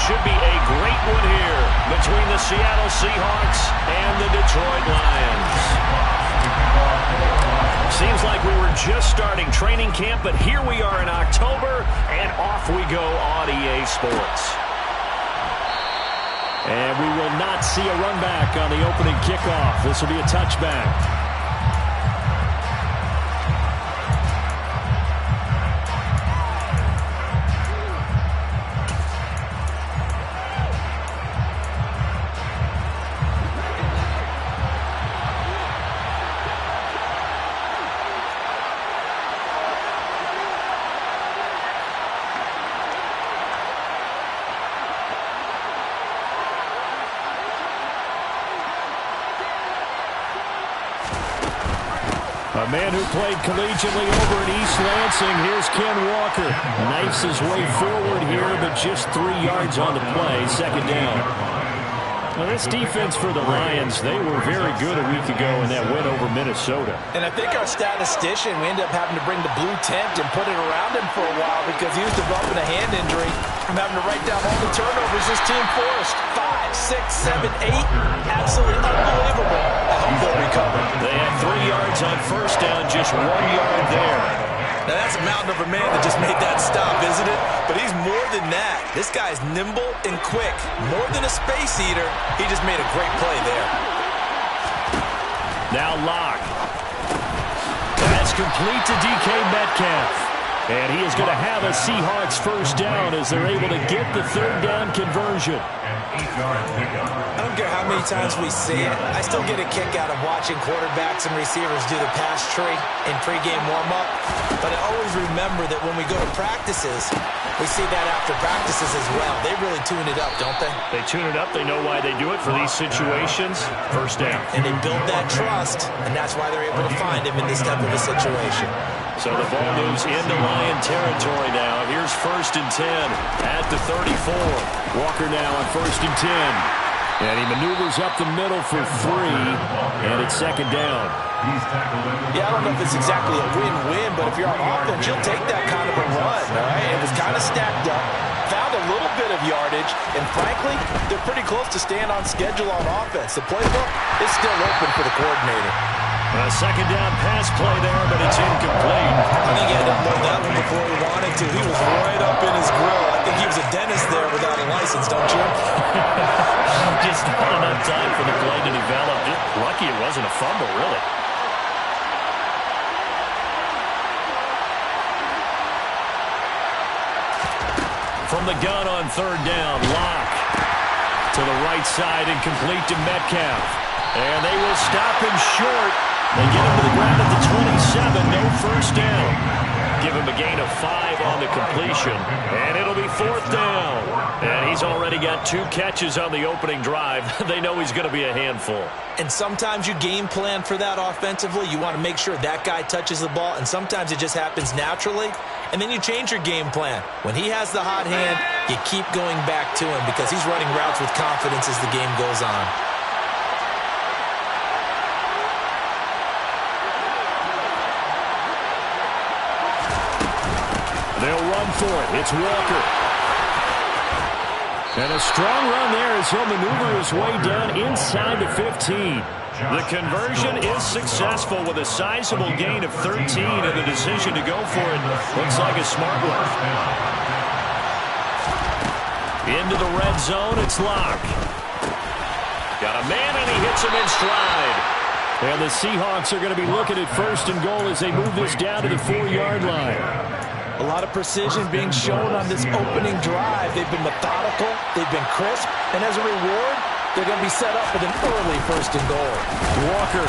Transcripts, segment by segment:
should be a great one here between the Seattle Seahawks and the Detroit Lions. Seems like we were just starting training camp, but here we are in October, and off we go on EA Sports. And we will not see a run back on the opening kickoff. This will be a touchback. A man who played collegiately over in East Lansing, here's Ken Walker. Knifes his way forward here, but just 3 yards on the play, second down. Well, this defense for the Lions, they were very good a week ago in that win over Minnesota. And I think our statistician, we ended up having to bring the blue tent and put it around him for a while because he was developing a hand injury. I'm having to write down all the turnovers this team forced. 5, 6, 7, 8. Absolutely unbelievable. I hope they'll recover. They had 3 yards on first down, just 1 yard there. Now that's a mountain of a man that just made that stop, isn't it? But he's more than that. This guy's nimble and quick. More than a space eater. He just made a great play there. Now Locke. That's complete to DK Metcalf. And he is going to have a Seahawks first down as they're able to get the third down conversion. I don't care how many times we see it. I still get a kick out of watching quarterbacks and receivers do the pass tree in pregame warm-up. But I always remember that when we go to practices, we see that after practices as well. They really tune it up, don't they? They tune it up. They know why they do it for these situations. First down. And they build that trust, and that's why they're able to find him in this type of a situation. So the ball moves into Lion territory now. Here's 1st and 10 at the 34. Walker now on 1st and 10. And he maneuvers up the middle for 3. And it's second down. Yeah, I don't know if it's exactly a win-win, but if you're on offense, you'll take that kind of a run, all right? It was kind of stacked up, found a little bit of yardage, and frankly, they're pretty close to staying on schedule on offense. The playbook is still open for the coordinator. A second down pass play there, but it's incomplete. I think he had to unload that one before he wanted to. He was right up in his grill. I think he was a dentist there without a license, don't you? Just not enough time for the play to develop. Just lucky it wasn't a fumble, really. From the gun on third down, Locke to the right side and complete to Metcalf. And they will stop him short. They get him to the ground at the 27. No first down. Give him a gain of 5 on the completion. And it'll be 4th down. And he's already got 2 catches on the opening drive. They know he's going to be a handful. And sometimes you game plan for that offensively. You want to make sure that guy touches the ball. And sometimes it just happens naturally. And then you change your game plan. When he has the hot hand, you keep going back to him because he's running routes with confidence as the game goes on. They'll run for it. It's Walker. And a strong run there as he'll maneuver his way down inside the 15. The conversion is successful with a sizable gain of 13, and the decision to go for it looks like a smart one. Into the red zone, it's Locke. Got a man, and he hits him in stride. And the Seahawks are going to be looking at 1st and goal as they move this down to the 4-yard line. A lot of precision being shown on this opening drive. They've been methodical, they've been crisp, and as a reward, they're going to be set up with an early 1st and goal. Walker.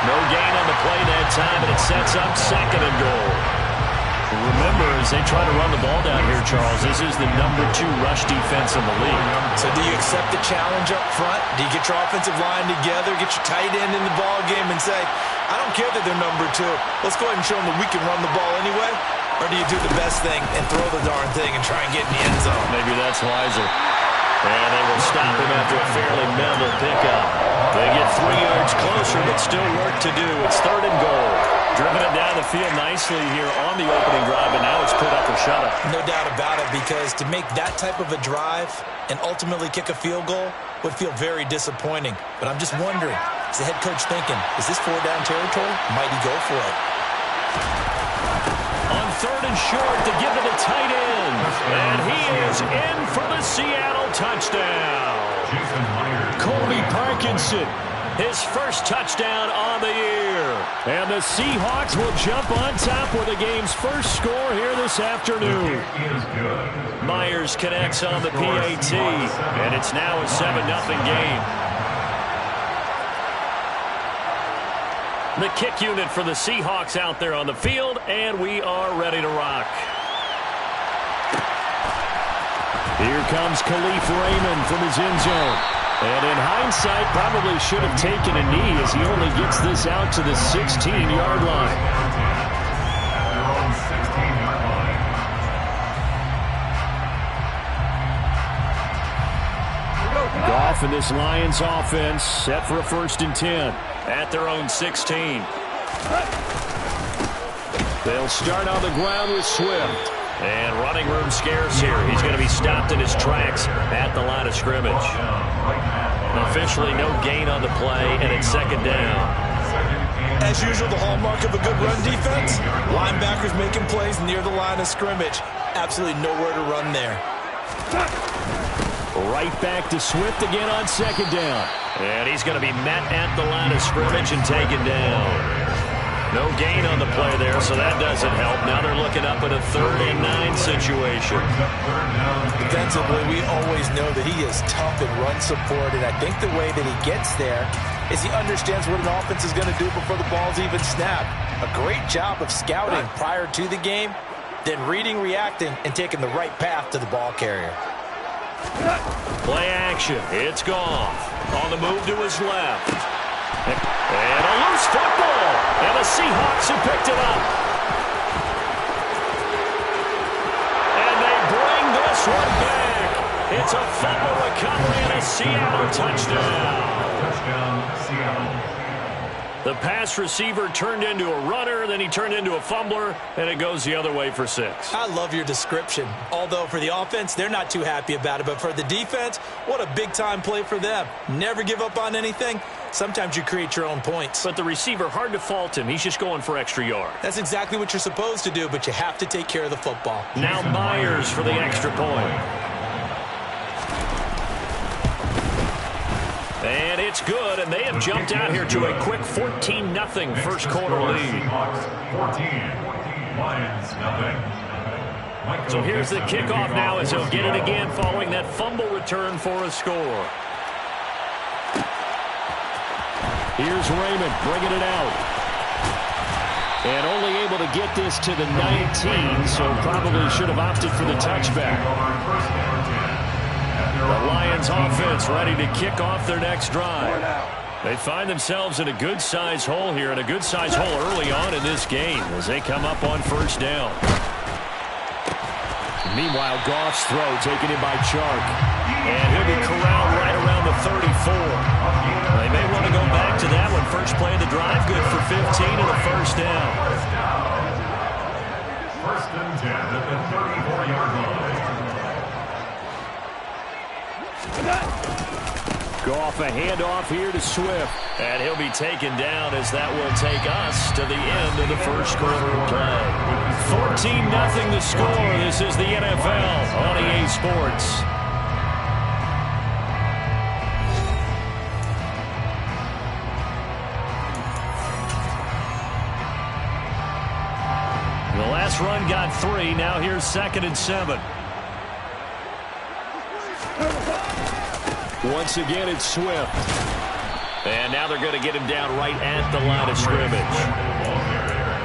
No gain on the play that time, and it sets up 2nd and goal. Remember, as they try to run the ball down here, Charles, this is the number 2 rush defense in the league. So do you accept the challenge up front? Do you get your offensive line together, get your tight end in the ball game and say, I don't care that they're number 2. Let's go ahead and show them that we can run the ball anyway? Or do you do the best thing and throw the darn thing and try and get in the end zone? Maybe that's wiser. And they will stop him after a fairly mental pickup. They get 3 yards closer, but still work to do. It's 3rd and goal. Driven it down the field nicely here on the opening drive, and now it's put up or shut up. No doubt about it, because to make that type of a drive and ultimately kick a field goal would feel very disappointing. But I'm just wondering, is the head coach thinking, is this 4-down territory? Might he go for it? On 3rd and short to give to the tight end. And he is in for the Seattle touchdown. Colby Parkinson, his first touchdown on the year. And the Seahawks will jump on top with the game's first score here this afternoon. Myers connects on the PAT, and it's now a 7-0 game. The kick unit for the Seahawks out there on the field, and we are ready to rock. Here comes Khalif Raymond from his end zone. And in hindsight, probably should have taken a knee as he only gets this out to the 16-yard line. Goff and this Lions offense set for a 1st and 10 at their own 16. They'll start on the ground with Swift. And running room scarce here. He's going to be stopped in his tracks at the line of scrimmage. Officially no gain on the play, and it's 2nd down. As usual, the hallmark of a good run defense, linebackers making plays near the line of scrimmage. Absolutely nowhere to run there. Right back to Swift again on 2nd down. And he's going to be met at the line of scrimmage and taken down. No gain on the play there, so that doesn't help. Now they're looking up at a 3rd and 9 situation. Defensively, we always know that he is tough in run support, and I think the way that he gets there is he understands what an offense is going to do before the ball's even snapped. A great job of scouting prior to the game, then reading, reacting, and taking the right path to the ball carrier. Play action. It's Goff. On the move to his left. And a loose football. And the Seahawks have picked it up. And they bring this one back. It's a fumble recovery and a Seattle touchdown. Touchdown, Seattle. The pass receiver turned into a runner, then he turned into a fumbler, and it goes the other way for 6. I love your description. Although for the offense, they're not too happy about it. But for the defense, what a big-time play for them. Never give up on anything. Sometimes you create your own points. But the receiver, hard to fault him. He's just going for extra yard. That's exactly what you're supposed to do, but you have to take care of the football. Now Myers for the extra point. And it's good, and they have jumped out here to a quick 14-0 first quarter lead. 14, Lions, nothing. So here's the kickoff now as he'll get it again following that fumble return for a score. Here's Raymond bringing it out. And only able to get this to the 19, so probably should have opted for the touchback. The Lions offense ready to kick off their next drive. They find themselves in a good-sized hole here, and a good-sized hole early on in this game as they come up on 1st down. Meanwhile, Goff's throw taken in by Chark. And he'll be corralled right around the 34. They may want to go back to that one. First play of the drive, good for 15 and a 1st down. 1st and 10 at the 34-yard line. Goff a handoff here to Swift. And he'll be taken down as that will take us to the end of the first quarter of play. 14-0 the score. This is the NFL on EA Sports. The last run got 3. Now here's 2nd and 7. Once again, it's Swift. And now they're going to get him down right at the line of scrimmage.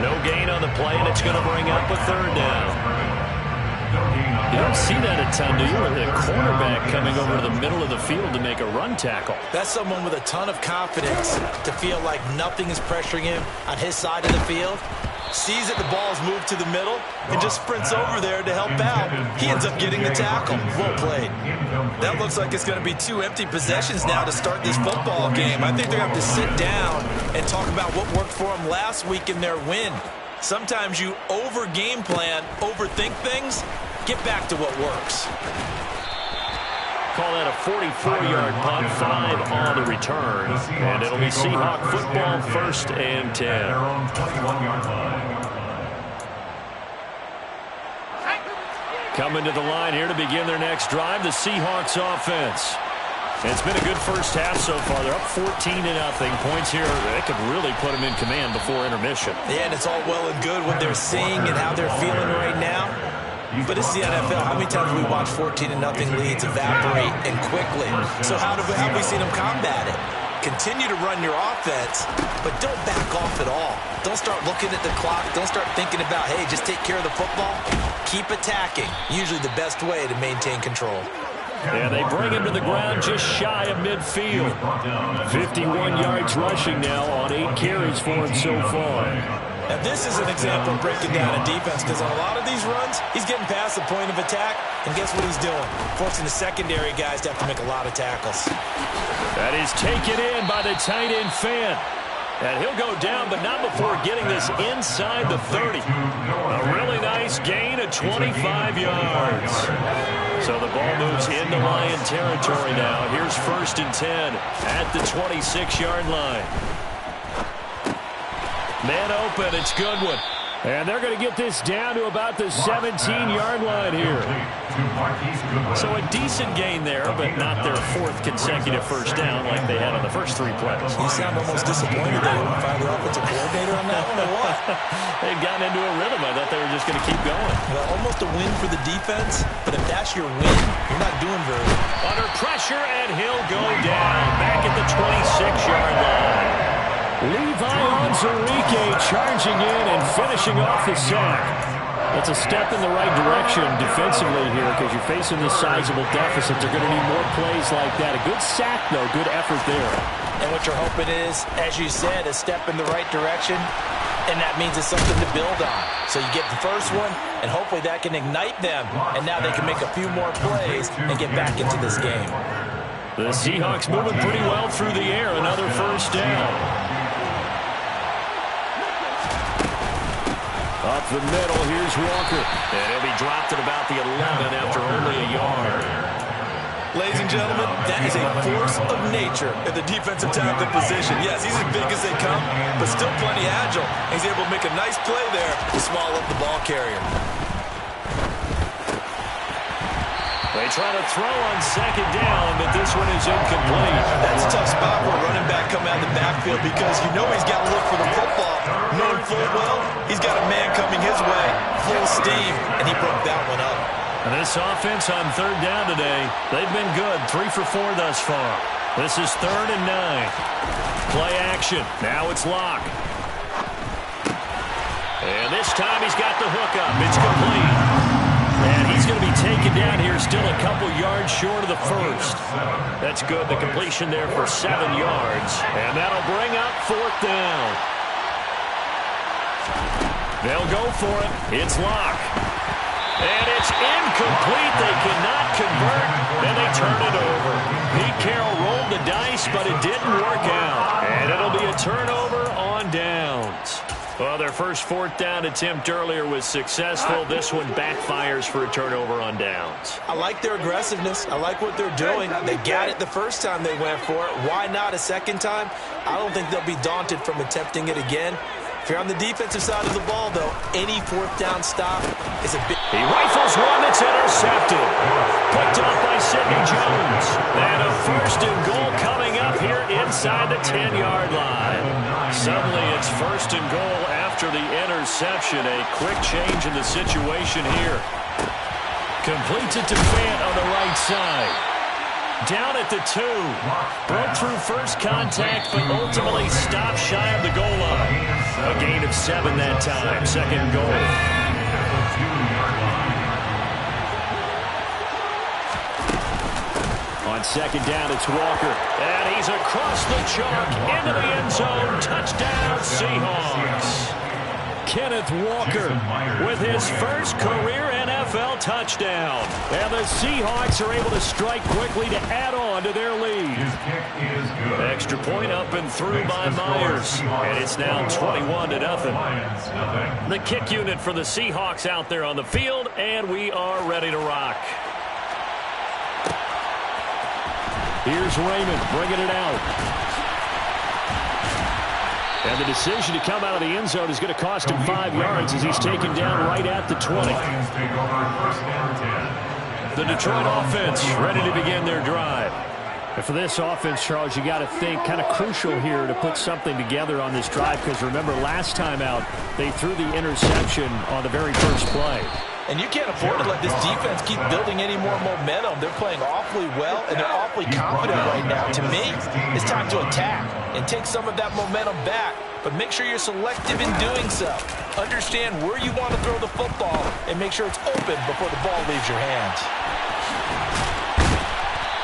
No gain on the play, and it's going to bring up a 3rd down. You don't see that a ton, do you? With a cornerback coming over to the middle of the field to make a run tackle. That's someone with a ton of confidence to feel like nothing is pressuring him on his side of the field. sees that the ball's moved to the middle, and just sprints over there to help out. He ends up getting the tackle. Well played. That looks like it's going to be 2 empty possessions now to start this football game. I think they're going to have to sit down and talk about what worked for them last week in their win. Sometimes you over-game plan, overthink things, get back to what works. Call that a 44-yard punt, 5 on the return. And it'll be Seahawk football, 1st and 10. Coming to the line here to begin their next drive, the Seahawks offense. It's been a good first half so far. They're up 14-0. Points here, they could really put them in command before intermission. Yeah, and it's all well and good what they're seeing and how they're feeling right now. But it's the NFL. How many times have we watched 14-0 leads evaporate and quickly? So how have we seen them combat it? Continue to run your offense, but don't back off at all. Don't start looking at the clock. Don't start thinking about, hey, just take care of the football. Keep attacking. Usually the best way to maintain control. And they bring him to the ground just shy of midfield. 51 yards rushing now on 8 carries for him so far. Now, this is an example of breaking down a defense, because on a lot of these runs, he's getting past the point of attack, and guess what he's doing? Forcing the secondary guys to have to make a lot of tackles. That is taken in by the tight end Fant. And he'll go down, but not before getting this inside the 30. A really nice gain of 25 yards. So the ball moves into Lion territory now. Here's 1st and 10 at the 26-yard line. Man open, it's Goodwin. And they're going to get this down to about the 17-yard line here. So a decent gain there, but not their 4th consecutive first down like they had on the first 3 plays. You sound almost disappointed they didn't fire the offensive coordinator on that one, or what? They'd gotten into a rhythm. I thought they were just going to keep going. Well, almost a win for the defense, but if that's your win, you're not doing very well. Under pressure, and he'll go down back at the 26-yard line. Levi Onwuzurike charging in and finishing off the sack. That's a step in the right direction defensively here, because you're facing this sizable deficit. They're going to need more plays like that. A good sack, though. Good effort there. And what you're hoping is, as you said, a step in the right direction, and that means it's something to build on. So you get the first one, and hopefully that can ignite them, and now they can make a few more plays and get back into this game. The Seahawks moving pretty well through the air. Another first down. Up the middle, here's Walker. And he'll be dropped at about the 11 after only a yard. Ladies and gentlemen, that is a force of nature at the defensive tackle position. Yes, he's as big as they come, but still plenty agile. He's able to make a nice play there to swallow up the ball carrier. They try to throw on 2nd down, but this one is incomplete. That's a tough spot for a running back coming out of the backfield, because you know he's got to look for the football. Knowing full well, he's got a man coming his way, full steam, and he broke that one up. And this offense on 3rd down today, they've been good. 3 for 4 thus far. This is 3rd and 9. Play action. Now it's Locke. And this time he's got the hook up. It's complete. And he's going to be taken down here, still a couple yards short of the first. That's good. The completion there for 7 yards. And that'll bring up 4th down. They'll go for it. It's Locke. And it's incomplete. They cannot convert. Then they turn it over. Pete Carroll rolled the dice, but it didn't work out. And it'll be a turnover on downs. Well, their first 4th down attempt earlier was successful. This one backfires for a turnover on downs. I like their aggressiveness. I like what they're doing. They got it the first time they went for it. Why not a second time? I don't think they'll be daunted from attempting it again. If you're on the defensive side of the ball, though, any 4th down stop is a big... He rifles one that's intercepted. Picked off by Sidney Jones. And a 1st and goal coming up here inside the 10-yard line. Suddenly it's 1st and goal after the interception. A quick change in the situation here. Completes it to Fant on the right side. Down at the 2. Broke through first contact, but ultimately stopped shy of the goal line. A gain of 7 that time. 2nd goal. On 2nd down, it's Walker. And he's across the chalk into the end zone. Touchdown, Seahawks. Kenneth Walker with his first career NFL touchdown. And the Seahawks are able to strike quickly to add on to their lead. Extra point up and through by Myers. And it's now 21-0. The kick unit for the Seahawks out there on the field, and we are ready to rock. Here's Raymond bringing it out. And the decision to come out of the end zone is going to cost him 5 yards as he's taken down right at the 20. The Detroit offense ready to begin their drive. And for this offense, Charles, you got to think kind of crucial here to put something together on this drive, because remember last time out they threw the interception on the very first play. And you can't afford to let this defense keep building any more momentum. They're playing awfully well, and they're awfully confident right now. To me, it's time to attack and take some of that momentum back, but make sure you're selective in doing so. Understand where you want to throw the football and make sure it's open before the ball leaves your hands.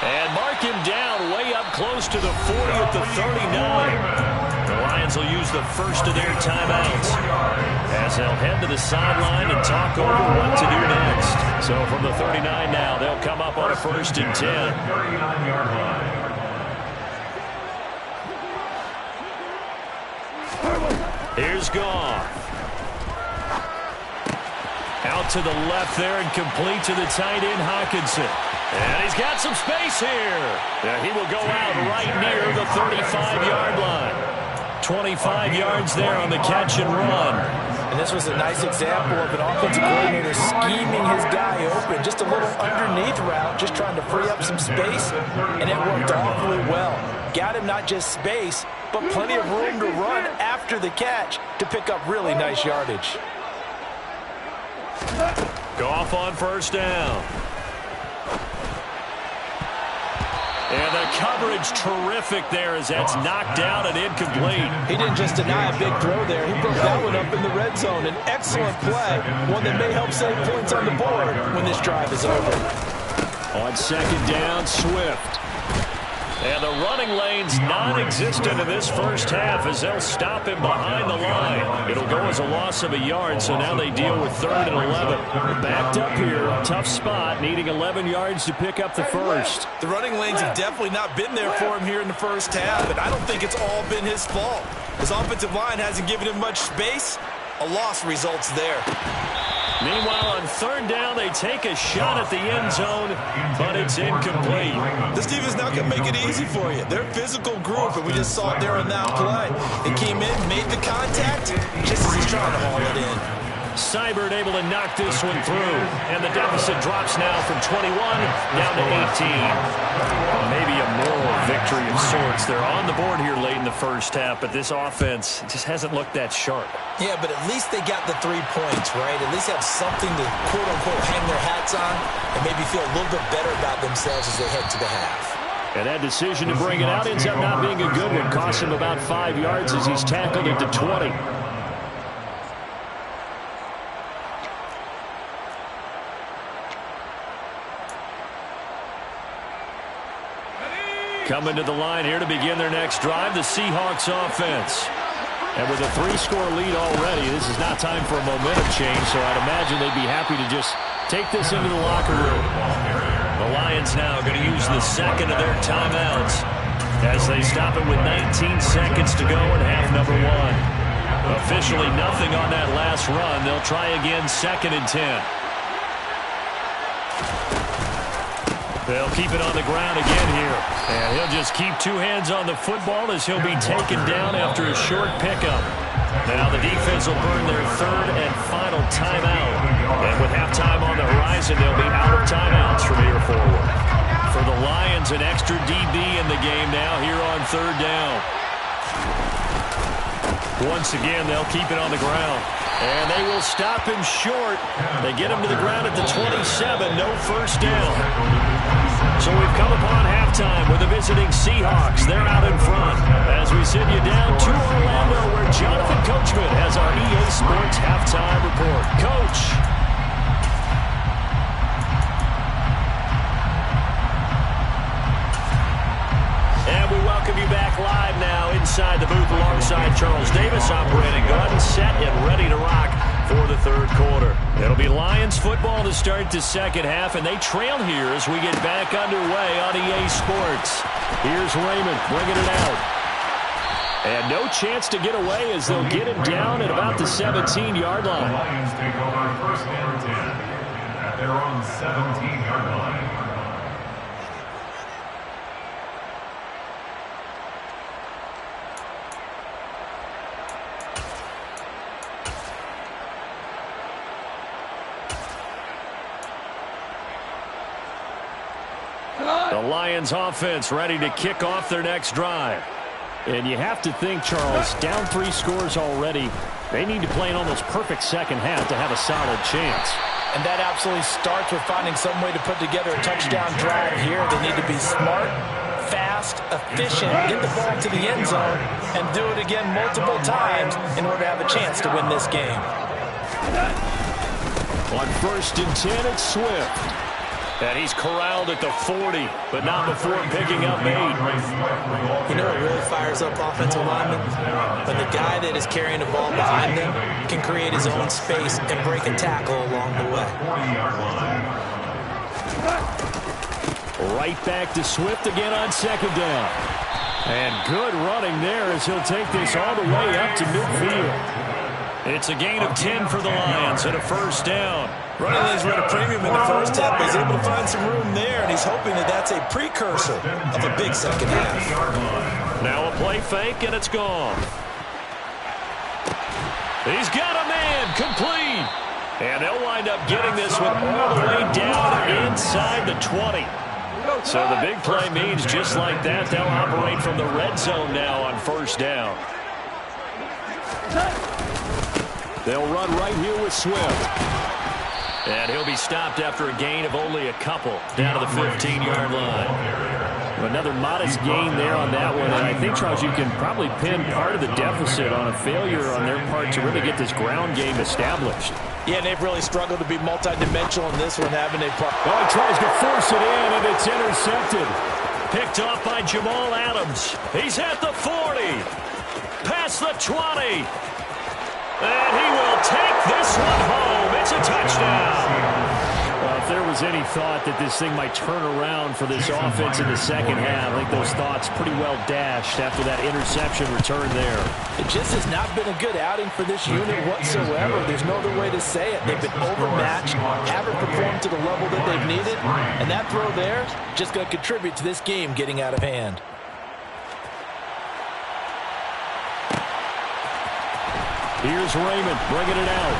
And mark him down way up close to the 40 at the 39. The Lions will use the first of their timeouts as they'll head to the sideline and talk over what to do next. So from the 39 now, they'll come up on a 1st and 10. Here's Goff. Out to the left there and complete to the tight end, Hockenson. And he's got some space here. Yeah, he will go out right near the 35-yard line. 25 yards there on the catch and run. And this was a nice example of an offensive coordinator scheming his guy open. Just a little underneath route, just trying to free up some space, and it worked awfully well. Got him not just space, but plenty of room to run after the catch to pick up really nice yardage. Goff on 1st down. And the coverage terrific there as that's knocked down and incomplete. He didn't just deny a big throw there. He broke that one up in the red zone. An excellent play, one that may help save points on the board when this drive is over. On 2nd down, Swift. And the running lane's non-existent in this first half as they'll stop him behind the line. It'll go as a loss of a yard, so now they deal with 3rd and 11. Backed up here, tough spot, needing 11 yards to pick up the first. The running lanes have definitely not been there for him here in the first half, and I don't think it's all been his fault. His offensive line hasn't given him much space. A loss results there. Meanwhile, on 3rd down, they take a shot at the end zone, but it's incomplete. This defense not going to make it easy for you. They're a physical group, and we just saw it there on that play. They came in, made the contact, just as he's trying to haul it in. Seibert able to knock this one through, and the deficit drops now from 21 down to 18. Maybe a moral victory of sorts. They're on the board here late in the first half, but this offense just hasn't looked that sharp. Yeah, but at least they got the 3 points, right? At least have something to, quote-unquote, hang their hats on and maybe feel a little bit better about themselves as they head to the half. And that decision to bring it out ends up not being a good one. Costs him about 5 yards as he's tackled at the 20. Coming to the line here to begin their next drive, the Seahawks offense. And with a 3-score lead already, this is not time for a momentum change, so I'd imagine they'd be happy to just take this into the locker room. The Lions now going to use the 2nd of their timeouts as they stop it with 19 seconds to go in half number 1. Officially nothing on that last run. They'll try again 2nd and 10. They'll keep it on the ground again here. And he'll just keep 2 hands on the football as he'll be taken down after a short pickup. Now the defense will burn their 3rd and final timeout. And with halftime on the horizon, they'll be out of timeouts from here forward. For the Lions, an extra DB in the game now here on 3rd down. Once again, they'll keep it on the ground. And they will stop him short. They get him to the ground at the 27. No first down. So we've come upon halftime with the visiting Seahawks. They're out in front as we send you down to Orlando, where Jonathan Coachman has our EA Sports halftime report. Coach. And we welcome welcome you back live now inside the booth alongside Charles Davis operating gun, set and ready to rock for the third quarter. It'll be Lions football to start the second half, and they trail here as we get back underway on EA Sports. Here's Raymond bringing it out. And no chance to get away as they'll get him down at about the 17-yard line. The Lions take over first down 10 at their own 17-yard line. The Lions offense ready to kick off their next drive. And you have to think, Charles, down 3 scores already. They need to play an almost perfect second half to have a solid chance. And that absolutely starts with finding some way to put together a touchdown drive here. They need to be smart, fast, efficient, get the ball to the end zone, and do it again multiple times in order to have a chance to win this game. On 1st and 10, it's Swift. And he's corralled at the 40, but not before picking up 8. You know what really fires up offensive linemen? When the guy that is carrying the ball behind them can create his own space and break a tackle along the way. Right back to Swift again on 2nd down. And good running there as he'll take this all the way up to midfield. It's a gain of 10 for the Lions and a first down. Running lanes were at a premium in the first half, but he's able to find some room there, and he's hoping that that's a precursor of a big second half. Now a play fake, and it's gone. He's got a man, complete. And they'll wind up getting this one all the way down inside the 20. So the big play means just like that, they'll operate from the red zone now on first down. They'll run right here with Swift. And he'll be stopped after a gain of only a couple down to the 15-yard line. Another modest gain there on that one. And I think, Charles, you can probably pin part of the deficit on a failure on their part to really get this ground game established. Yeah, they've really struggled to be multidimensional in this one, haven't they? Oh, he tries to force it in, and it's intercepted. Picked off by Jamal Adams. He's at the 40. Past the 20. And he will take this one home. It's a touchdown. If there was any thought that this thing might turn around for this offense in the second half, I think those thoughts pretty well dashed after that interception return there. It just has not been a good outing for this unit whatsoever. There's no other way to say it. They've been overmatched, haven't performed to the level that they've needed, and that throw there just going to contribute to this game getting out of hand. Here's Raymond bringing it out.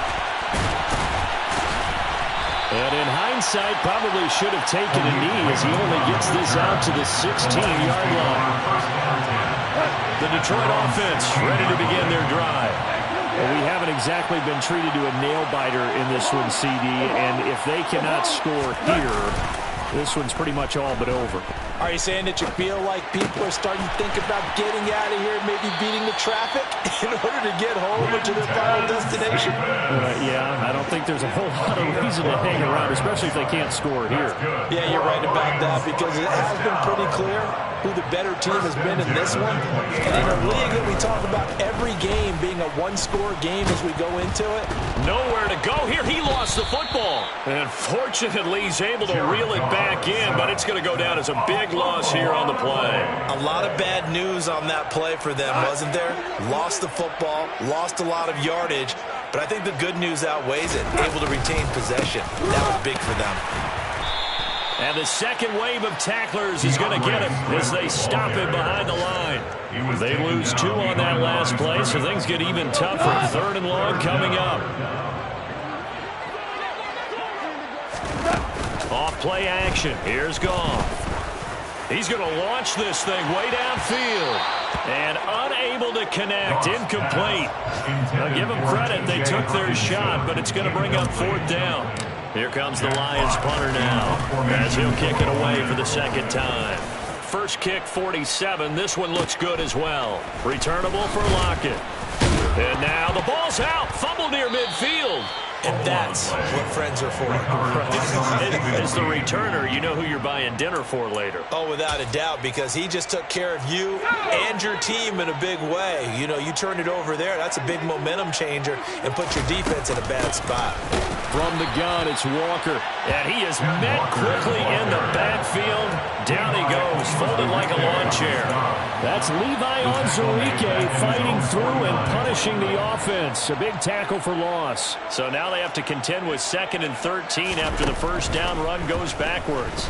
And in hindsight, probably should have taken a knee as he only gets this out to the 16-yard line. The Detroit offense ready to begin their drive. Well, we haven't exactly been treated to a nail-biter in this one, CD, and if they cannot score here, this one's pretty much all but over. Are you saying that you feel like people are starting to think about getting out of here, maybe beating the traffic in order to get home or to their final destination? Yeah, I don't think there's a whole lot of reason to hang around, especially if they can't score here. Yeah, you're right about that, because it has been pretty clear who the better team has been in this one. And in a league that we talk about every game being a one-score game as we go into it. Nowhere to go here. He lost the football. And fortunately, he's able to reel it back in, but it's going to go down as a big loss here on the play. A lot of bad news on that play for them, wasn't there? Lost the football, lost a lot of yardage, but I think the good news outweighs it. Able to retain possession. That was big for them. And the second wave of tacklers is going to get him as they stop him behind the line. They lose 2 on that last play, so things get even tougher. 3rd and long coming up. Off play action. Here's Goff. He's going to launch this thing way downfield. And unable to connect. Incomplete. Now give them credit. They took their shot, but it's going to bring up 4th down. Here comes the Lions punter now as he'll kick it away for the second time. First kick, 47. This one looks good as well. Returnable for Lockett. And now the ball's out. Fumble near midfield. And that's what friends are for. As the returner, you know who you're buying dinner for later. Oh, without a doubt, because he just took care of you and your team in a big way. You know, you turn it over there, that's a big momentum changer and put your defense in a bad spot. From the gun, it's Walker. And he is met quickly in the backfield. Down he goes, folded like a lawn chair. That's Levi Onwuzurike fighting through and punishing the offense. A big tackle for loss. So now they have to contend with 2nd and 13 after the first down run goes backwards.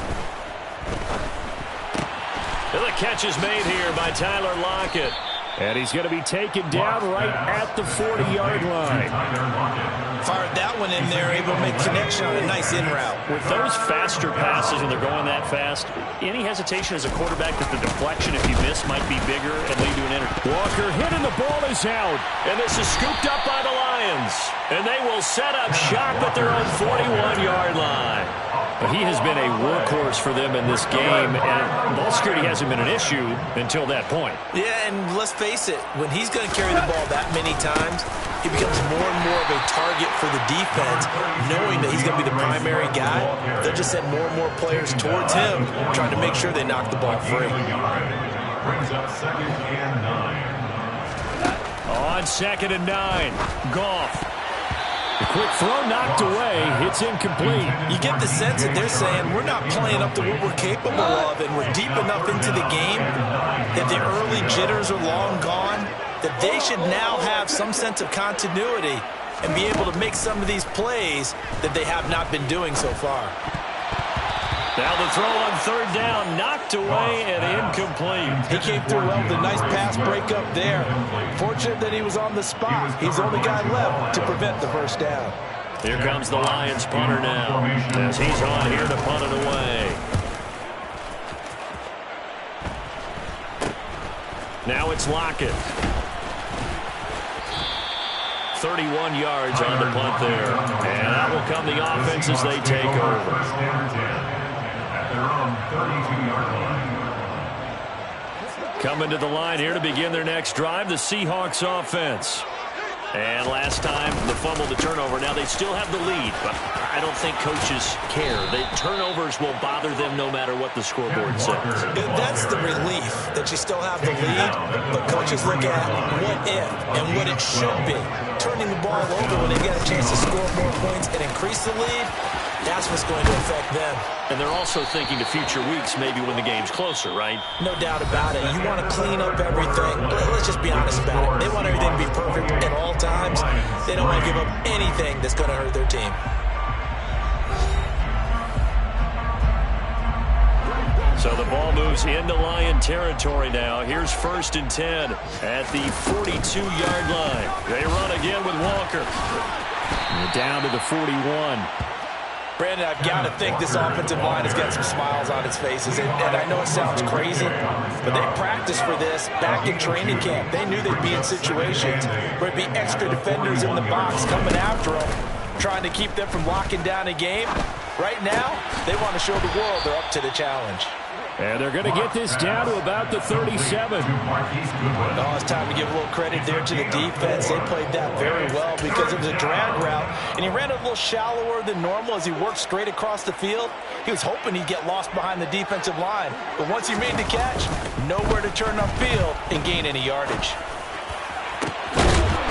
And the catch is made here by Tyler Lockett. And he's going to be taken down right at the 40-yard line. Fired that one in there, able to make connection on a nice in route. With those faster passes, when they're going that fast, any hesitation as a quarterback that the deflection, if you miss, might be bigger and lead to an interception. Walker hit and the ball is out. And this is scooped up by the Lions. And they will set up shop at their own 41-yard line. But he has been a workhorse for them in this game, and ball security hasn't been an issue until that point. Yeah, and let's face it, when he's going to carry the ball that many times, he becomes more and more of a target for the defense, knowing that he's going to be the primary guy. They'll just send more and more players towards him, trying to make sure they knock the ball free. Brings up 2nd and 9. On 2nd and 9, Goff. The quick throw knocked away. It's incomplete. You get the sense that they're saying we're not playing up to what we're capable of, and we're deep enough into the game that the early jitters are long gone, that they should now have some sense of continuity and be able to make some of these plays that they have not been doing so far. Now the throw on 3rd down, knocked away and incomplete. He came through well with a nice pass breakup there. Fortunate that he was on the spot. He's the only guy left to prevent the first down. Here comes the Lions punter now, as he's on here to punt it away. Now it's Lockett. 31 yards on the punt there. And out will come the offense as they take over. Coming to the line here to begin their next drive, the Seahawks offense. And last time, the fumble, the turnover. Now they still have the lead, but I don't think coaches care. The turnovers will bother them no matter what the scoreboard says. That's the relief, that you still have the lead, but coaches look at what if and what it should be. Turning the ball over when they get a chance to score more points and increase the lead, that's what's going to affect them. And they're also thinking to future weeks, maybe when the game's closer, right? No doubt about it. You want to clean up everything. Let's just be honest about it. They want everything to be perfect at all times. They don't want to give up anything that's going to hurt their team. So the ball moves into Lion territory now. Here's 1st and 10 at the 42-yard line. They run again with Walker. And down to the 41. Brandon, I've got to think this offensive line has got some smiles on its faces. And I know it sounds crazy, but they practiced for this back in training camp. They knew they'd be in situations where it'd be extra defenders in the box coming after them, trying to keep them from locking down a game. Right now, they want to show the world they're up to the challenge. And they're going to get this down to about the 37. Oh, it's time to give a little credit there to the defense. They played that very well because it was a drag route, and he ran a little shallower than normal as he worked straight across the field. He was hoping he'd get lost behind the defensive line, but once he made the catch, nowhere to turn upfield and gain any yardage.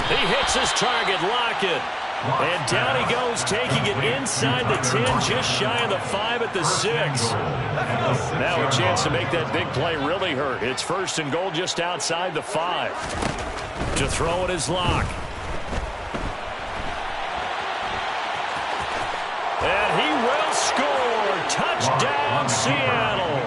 He hits his target, Lockett. And down he goes, taking it inside the 10, just shy of the 5 at the 6. Now a chance to make that big play really hurt. It's 1st and goal just outside the 5. To throw it is Locke. And he will score. Touchdown, Seattle.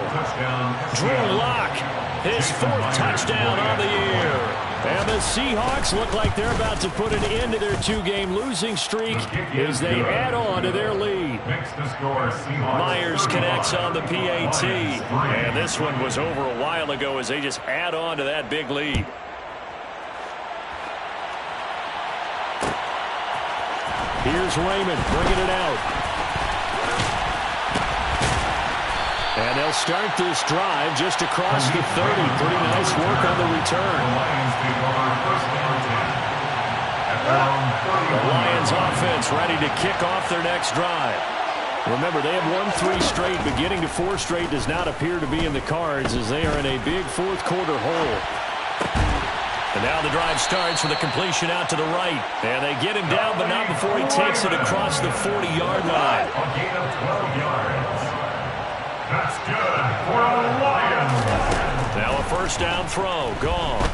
Drew Lock, his 4th touchdown on the year. And the Seahawks look like they're about to put an end to their 2-game losing streak as they add on to their lead. Myers connects on the PAT. And this one was over a while ago as they just add on to that big lead. Here's Raymond bringing it out. And they'll start this drive just across the 30. Pretty nice work on the return. The Lions offense ready to kick off their next drive. Remember, they have won 3 straight, but getting to 4 straight does not appear to be in the cards as they are in a big fourth-quarter hole. And now the drive starts with a completion out to the right. And they get him down, but not before he takes it across the 40-yard line. A gain of 12 yards. That's good for the Lions. Now a first down throw, gone.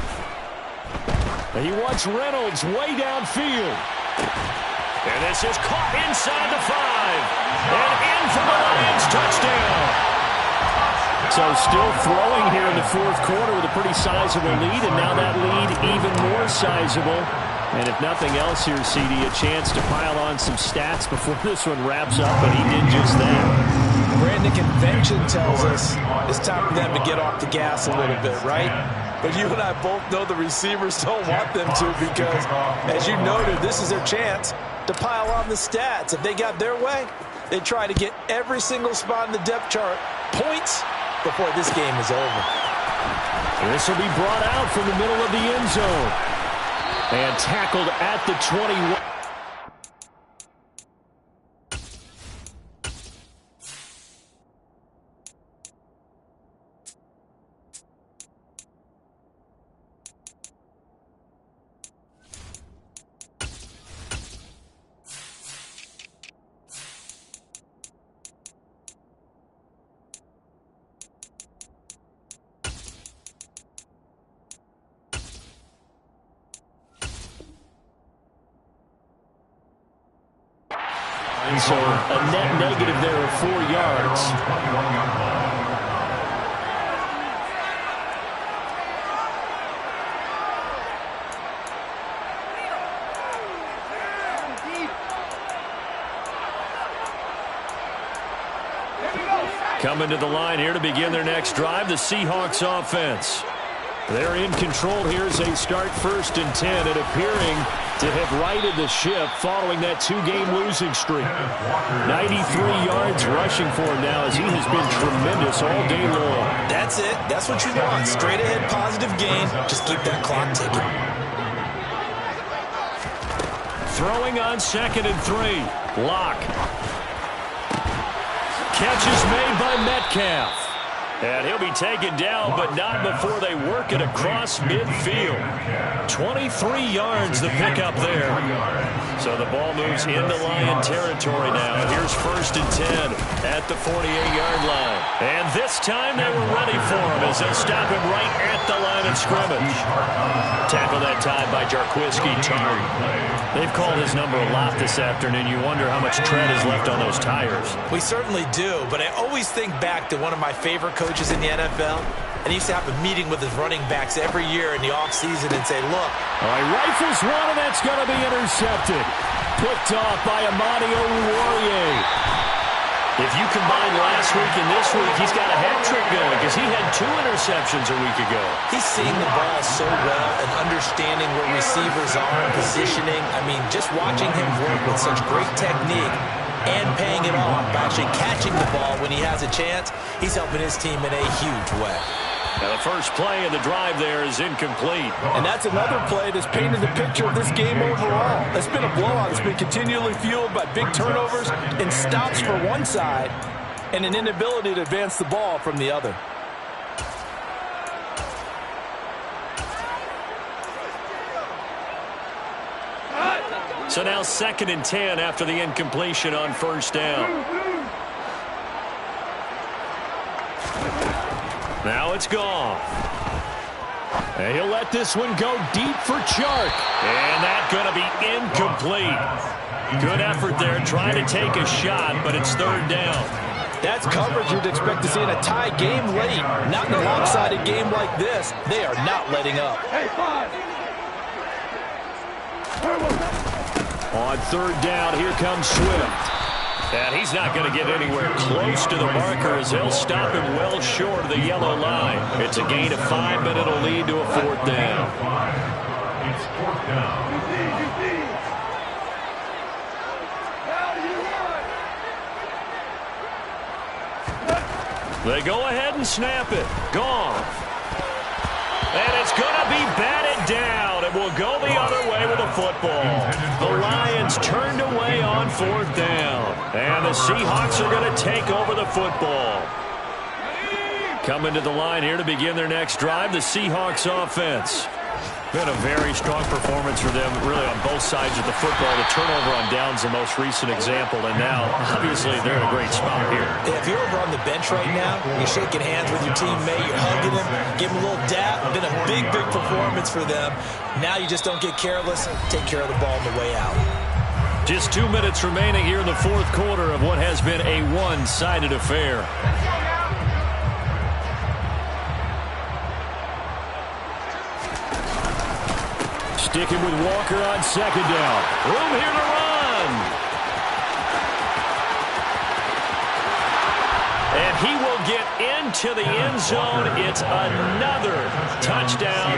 And he wants Reynolds way downfield. And this is caught inside the 5. And in for the Lions, touchdown. So still throwing here in the fourth quarter with a pretty sizable lead, and now that lead even more sizable. And if nothing else here, CD, a chance to pile on some stats before this one wraps up, but he did just that. Brandon, convention tells us it's time for them to get off the gas a little bit, right? But you and I both know the receivers don't want them to because, as you noted, this is their chance to pile on the stats. If they got their way, they try to get every single spot in the depth chart points before this game is over. This will be brought out from the middle of the end zone. And tackled at the 21. And so a net negative there of 4 yards. Coming to the line here to begin their next drive, the Seahawks offense. They're in control here as they start 1st and 10 and appearing to have righted the ship following that 2-game losing streak. 93 yards rushing for him now as he has been tremendous all day long. That's it. That's what you want. Straight ahead positive gain. Just keep that clock ticking. Throwing on 2nd and 3. Lock. Catch is made by Metcalf. And he'll be taken down, but not before they work it across midfield. 23 yards the pickup there. So the ball moves into Lion territory now. Here's 1st and 10 at the 48-yard line. And this time they were ready for him as they'll stop him right at the line of scrimmage. Tackle that time by Jarquiski Tartt. They've called his number a lot this afternoon. You wonder how much tread is left on those tires. We certainly do, but I always think back to one of my favorite coaches in the NFL, and he used to have a meeting with his running backs every year in the offseason and say, look. All right, rifles one, and that's going to be intercepted. Picked off by Amani Oruwariye. If you combine last week and this week, he's got a hat trick going because he had 2 interceptions a week ago. He's seeing the ball so well and understanding where receivers are and positioning. I mean, just watching him work with such great technique and paying it off by actually catching the ball when he has a chance, he's helping his team in a huge way. Now the first play of the drive there is incomplete. And that's another play that's painted the picture of this game overall. It's been a blowout. It's been continually fueled by big turnovers and stops for one side and an inability to advance the ball from the other. So now 2nd and 10 after the incompletion on 1st down. Now it's gone. And he'll let this one go deep for Chark. And that's going to be incomplete. Good effort there trying to take a shot, but it's 3rd down. That's coverage you'd expect to see in a tie game late. Not in a lopsided game like this. They are not letting up. On 3rd down, here comes Swift. And he's not going to get anywhere close to the marker as they'll stop him well short of the yellow line. It's a gain of 5, but it'll lead to a 4th down. It's 4th down. They go ahead and snap it. Gone. And it's going to be batted down, and will go the other way with the football. The Lions turned away on 4th down, and the Seahawks are going to take over the football. Coming to the line here to begin their next drive, the Seahawks offense. Been a very strong performance for them, really, on both sides of the football. The turnover on downs, the most recent example, and now, obviously, they're in a great spot here. If you're over on the bench right now, you're shaking hands with your teammate, you're hugging him, give him a little dap. Been a big, big performance for them. Now you just don't get careless. Take care of the ball on the way out. Just 2 minutes remaining here in the 4th quarter of what has been a one-sided affair. Sticking with Walker on 2nd down. Room here to run. And he will get into the end zone. It's another touchdown.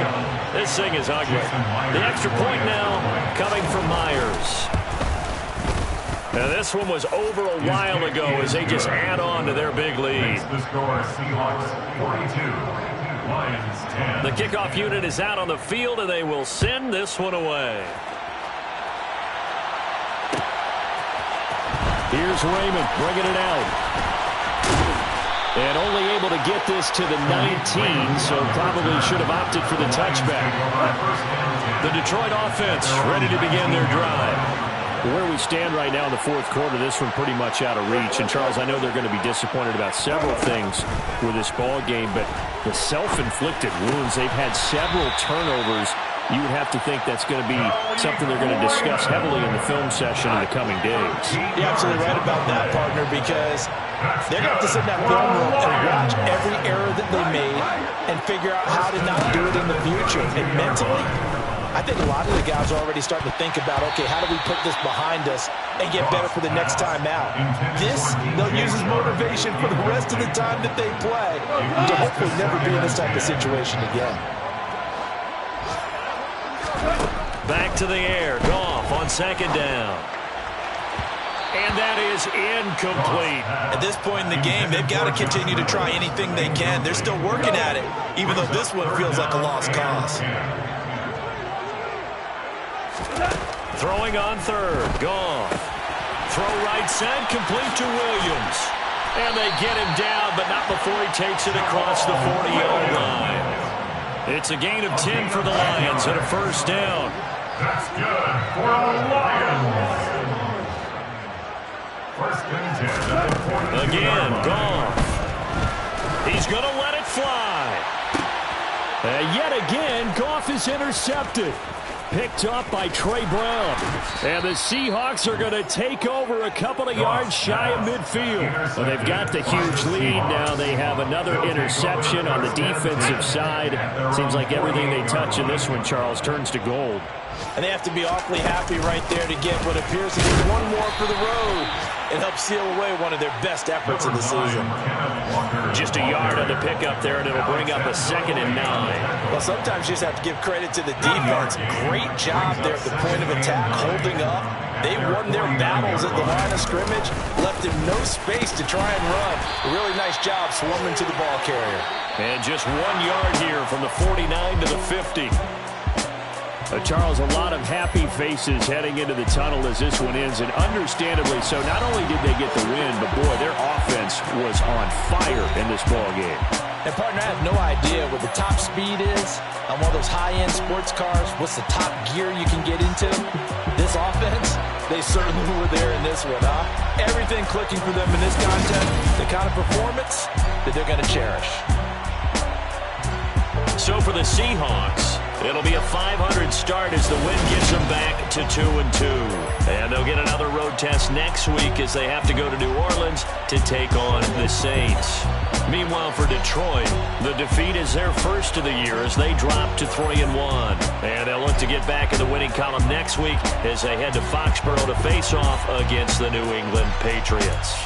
This thing is ugly. The extra point now coming from Myers. Now this one was over a while ago as they just add on to their big lead. The score, Seahawks 42. The kickoff unit is out on the field, and they will send this one away. Here's Raymond bringing it out. And only able to get this to the 19, so probably should have opted for the touchback. The Detroit offense ready to begin their drive. Where we stand right now in the 4th quarter, this one pretty much out of reach. And, Charles, I know they're going to be disappointed about several things with this ball game, but the self-inflicted wounds, they've had several turnovers. You would have to think that's going to be something they're going to discuss heavily in the film session in the coming days. You're absolutely right about that, partner, because they're going to have to sit in that film room and watch every error that they made and figure out how to not do it in the future. And mentally, I think a lot of the guys are already starting to think about, okay, how do we put this behind us and get better for the next time out? This, they'll use as motivation for the rest of the time that they play to hopefully never be in this type of situation again. Back to the air. Goff on 2nd down. And that is incomplete. At this point in the game, they've got to continue to try anything they can. They're still working at it, even though this one feels like a lost cause. Throwing on 3rd. Goff. Throw right side, complete to Williams. And they get him down, but not before he takes it across the 40-yard line. It's a gain of 10 for the Lions and a 1st down. That's good for the Lions. 1st and 10. Again, Goff. He's going to let it fly. Yet again, Goff is intercepted. Picked up by Trey Brown. And the Seahawks are going to take over a couple of yards shy of midfield. Well, they've got the huge lead now. They have another interception on the defensive side. Seems like everything they touch in this one, Charles, turns to gold. And they have to be awfully happy right there to get what appears to be one more for the road and help seal away one of their best efforts of the season. Just a yard on the pickup there, and it'll bring up a 2nd and 9. Well, sometimes you just have to give credit to the defense. Great job there at the point of attack, holding up. They won their battles at the line of scrimmage, left him no space to try and run. A really nice job swarming to the ball carrier. And just 1 yard here from the 49 to the 50. Charles, a lot of happy faces heading into the tunnel as this one ends, and understandably so. Not only did they get the win, but, boy, their offense was on fire in this ball game. And, partner, I have no idea what the top speed is on one of those high-end sports cars. What's the top gear you can get into? This offense, they certainly were there in this one, huh? Everything clicking for them in this contest, the kind of performance that they're going to cherish. So for the Seahawks, it'll be a 500 start as the win gets them back to 2-2. And they'll get another road test next week as they have to go to New Orleans to take on the Saints. Meanwhile, for Detroit, the defeat is their first of the year as they drop to 3-1. And they'll look to get back in the winning column next week as they head to Foxborough to face off against the New England Patriots.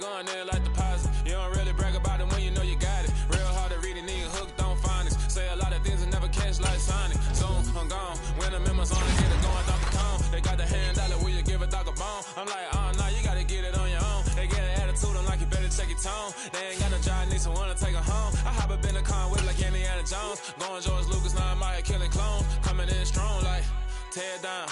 gun, then like deposit. You don't really brag about it when you know you got it. Real hard to read it, nigga hooked on phonics. Say a lot of things and never catch like Sonic. Zoom, I'm gone. When the members on it, get it going off the cone. They got the hand dollar, will you give a dog a bone? I'm like, oh, no, you gotta get it on your own. They get an attitude, I'm like, you better check your tone. They ain't got no job, need someone to take her home. I hop up in the car with like Indiana Jones. Going George Lucas, now I'm out here killing clones. Coming in strong like, tear down,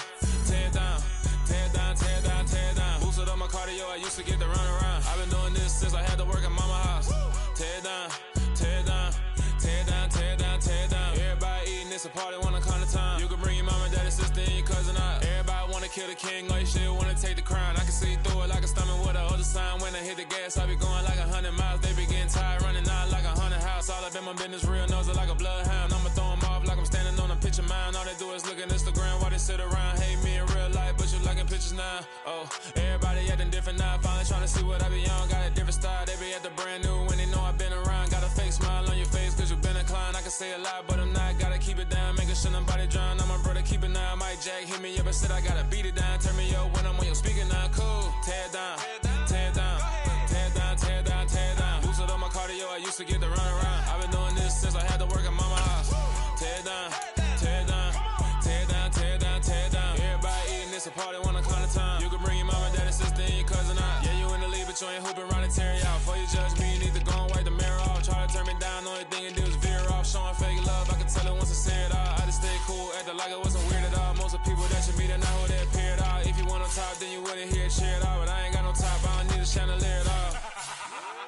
tear down. Tear down, tear down, tear down. Boosted up my cardio, I used to get to run around. I've been doing this since I had to work at mama house. Tear down, tear down, tear down, tear down, tear down. Everybody eating, it's a party, wanna come to time. You can bring your mama, daddy, sister, and your cousin out. Everybody wanna kill the king, or you shit wanna take the crown. I can see through it like a stomach with a other sign. When I hit the gas, I be going like 100 miles. They be getting tired, running out like 100 house. All up in my business, real nose it like a bloodhound. I'ma throw them off like I'm standing on a picture mound. All they do is look at Instagram while they sit around. Hate me in real life, but you liking pictures now. Oh, everybody acting different now. Finally trying to see what I be on. Got a different style, they be at the brand new when they know I've been around. Got a fake smile on your face cause you been inclined. I can say a lot, but I'm not. Gotta keep it down, making sure nobody drown. I'm a brother, keep it now. Mike Jack hit me up and said I gotta beat it down. Turn me up when I'm on your speaker now. Cool, tear down, tear down, tear down, tear down, tear down. Boosted up my cardio, I used to get to run around. I've been doing this since I had to work at mama house. Tear down, tear down, tear down, tear down, tear down. Everybody eating, it's a party, wanna come to time. You can bring your mama, daddy, sister, and your cousin out. Yeah, you in the league, but you ain't hooping around and tear you out. Before you judge me, you need to go and wipe the mirror off. Try to turn me down, only thing you do is veer off. Showing fake love, I can tell it once I see it all. I just stay cool, acting like it wasn't weird at all. Most of the people that you meet are not who they appear at all. If you want on top, then you wouldn't hear it cheer at all. But I ain't got no top, I don't need a chandelier at all.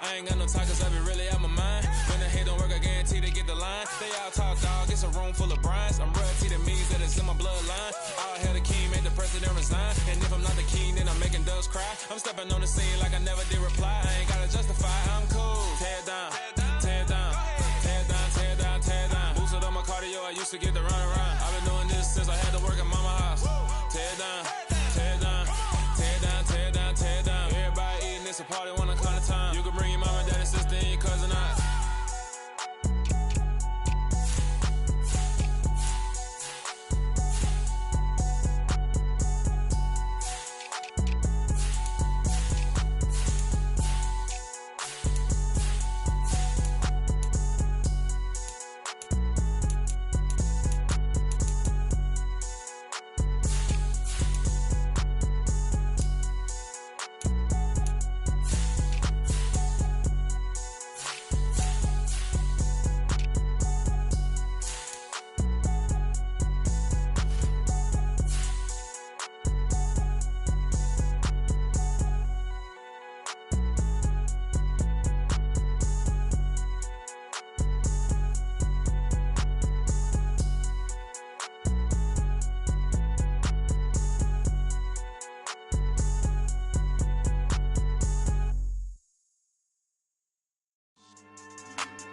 I ain't got no talk cause I be really out my mind. When the hate don't work, I guarantee they get the line. They all talk dog, it's a room full of brinds. I'm royalty, that means that it's in my bloodline. All hail the king, made the president resign. And if I'm not the king, then I'm making doves cry. I'm stepping on the scene like I never did reply. I ain't gotta justify, I'm cool. Tear down, tear down, tear down, tear down, tear down. Boosted up my cardio, I used to get to run around. I've been doing this since I had to work at mama house. Tear down, tear down, tear down, tear down, tear down. Everybody eating, it's a party, wanna come to time. You can bring your mama, daddy, sister, and your cousin out.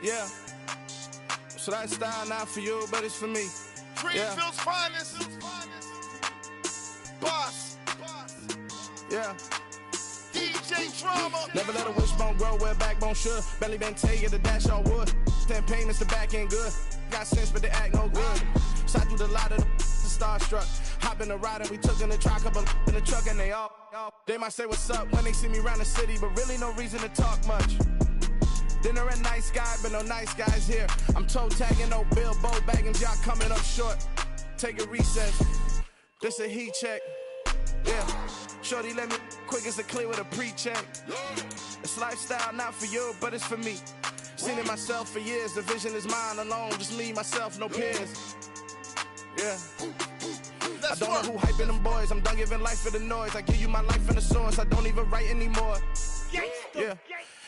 Yeah. So that style not for you, but it's for me. Greenfield's finest. Boss. Yeah. DJ Drama. Never let a wishbone grow where a backbone should. Belly been tell you the dash on wood. 10 payments, the back end good. Got sense, but they act no good. So I do the lot of the starstruck. Hop in the ride and we took in the truck, couple in the truck and they all. They might say what's up when they see me round the city, but really no reason to talk much. Dinner a nice guy, but no nice guys here. I'm toe tagging, no Bilbo bagging, y'all coming up short. Take a recess. This a heat check. Yeah. Shorty let me quick as a clear with a pre-check. It's lifestyle not for you, but it's for me. Seen it myself for years. The vision is mine alone. Just me, myself, no peers. Yeah. I don't know who hyping them boys. I'm done giving life for the noise. I give you my life in the source. I don't even write anymore. Yeah.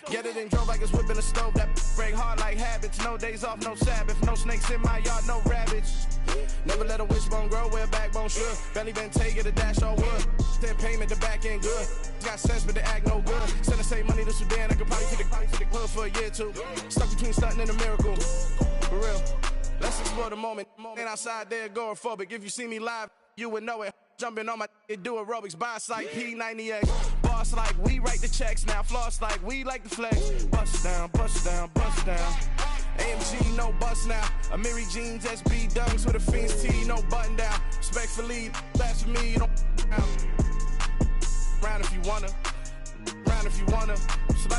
Get it and drove like it's whipping a stove. That break hard like habits. No days off, no Sabbath. No snakes in my yard, no rabbits. Never let a wishbone grow where a backbone should. Belly been take it, a dash on wood. 10 payment, the back end good. Got sense, but they act no good. Send the same money to Sudan. I could probably fit the club for a year or two. Stuck between stunting and a miracle. For real. Let's explore the moment. Ain't outside there agoraphobic. If you see me live, you would know it. Jumping on my do aerobics, boss like P90X. Boss like we write the checks now. Floss like we like the flex. Bust down, bust down, bust down. AMG, no bust now. Amiri jeans, SB dunks with a Fiends T, no button down. Respectfully, that's for me, you don't round if you wanna. Round if you wanna.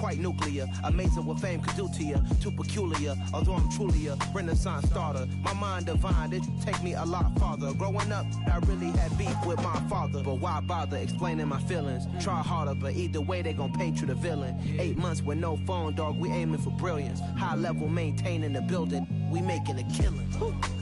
quite nuclear. Amazing what fame could do to you. Too peculiar, although I'm truly a Renaissance starter. My mind divine, it take me a lot farther. Growing up, I really had beef with my father. But why bother explaining my feelings? Try harder, but either way they gon' paint you the villain. 8 months with no phone, dog, we aiming for brilliance. High level maintaining the building, we making a killing.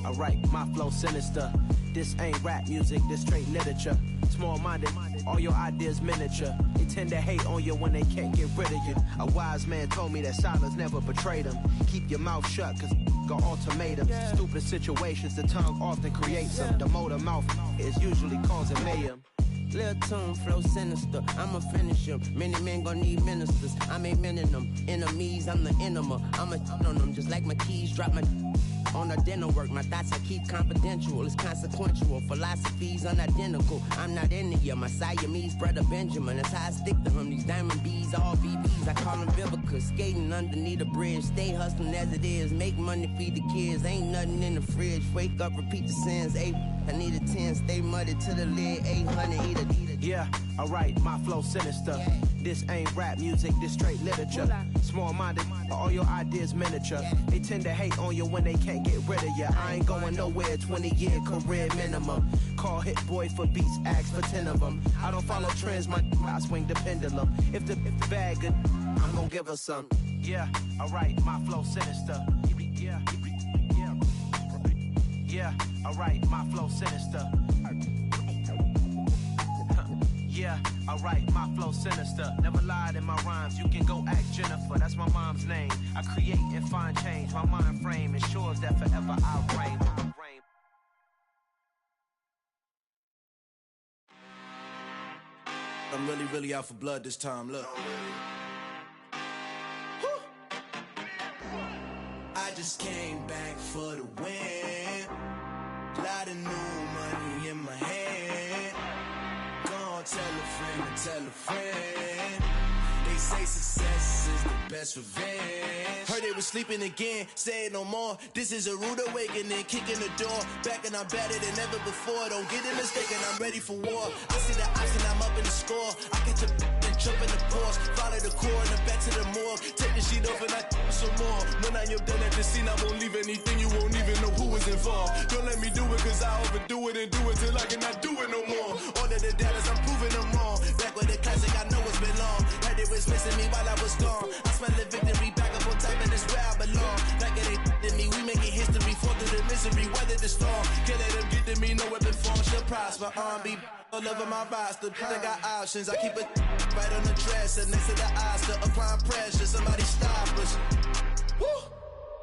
Alright, my flow sinister. This ain't rap music, this straight literature. Small-minded, all your ideas miniature. They tend to hate on you when they can't get rid of you. A wise man told me that silence never betrayed him. Keep your mouth shut, cause got ultimatums. Stupid situations, the tongue often creates them. The motor mouth is usually causing mayhem. Lil' tune, flow sinister, I'ma finish him. Many men gon' need ministers, I'm aiming them. Enemies, I'm the enema. I'ma on them, just like my keys, drop my on the dinner work. My thoughts I keep confidential, it's consequential. Philosophies unidentical, I'm not into you. My Siamese brother Benjamin, that's how I stick to him. These diamond bees, all VVs, I call them Vivica. Skating underneath the bridge, stay hustling as it is. Make money, feed the kids, ain't nothing in the fridge. Wake up, repeat the sins, I need a 10, stay muddy to the lid, 800, eat it. Yeah, alright, my flow sinister. This ain't rap music, this straight literature. Small-minded, all your ideas miniature. They tend to hate on you when they can't get rid of you. I ain't going nowhere, 20-year career minimum. Call Hit Boy for beats, ask for 10 of them. I don't follow trends, I swing the pendulum. If the bag good, I'm gonna give her some. Yeah, alright, my flow sinister. Yeah, alright, my flow sinister. Yeah, alright, my flow sinister. Never lied in my rhymes, you can go ask Jennifer. That's my mom's name. I create and find change. My mind frame ensures that forever I'll reign. I'm really out for blood this time, look. I just came back for the win. Lot of new money in my hand. Gonna tell a friend to tell a friend. They say success is the best revenge. Heard they was sleeping again, say it no more. This is a rude awakening, kicking the door. Back and I'm better than ever before. Don't get it mistaken, I'm ready for war. I see the option, I'm up in the score. I catch a and jump in the Porsche. Follow the core and the back to the morgue. Take the sheet off and I some more. When I am done at the scene, I won't leave anything. You won't even know who was involved. Don't let me do it, cause I overdo it and do it till I cannot do it no more. All of the doubters, I'm proving them wrong. Back with the classic, I know it's been long. Heard it was missing me while I was gone. I smell the victory back up on top, and it's where I belong. Like it ain't to me, we making history. Fall through the misery, weather the storm. Can't let them get to me, no weapon form shall prosper. Be all over my roster, I got options. I keep it right on the dresser, next to the Oscar. Applying pressure, somebody stop us. Woo!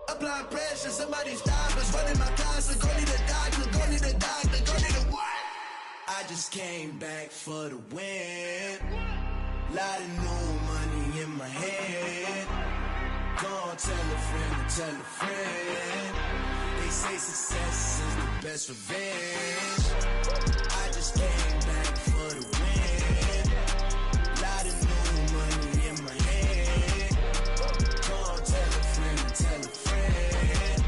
Applying pressure, somebody stop us. Running my closet, go need a doctor, go need a doctor, go need a what? I just came back for the win. Lot of new money in my head. Gonna tell a friend to tell a friend. They say success is the best revenge. I just came back for the win. Lot of new money in my head. Gonna tell a friend to tell a friend.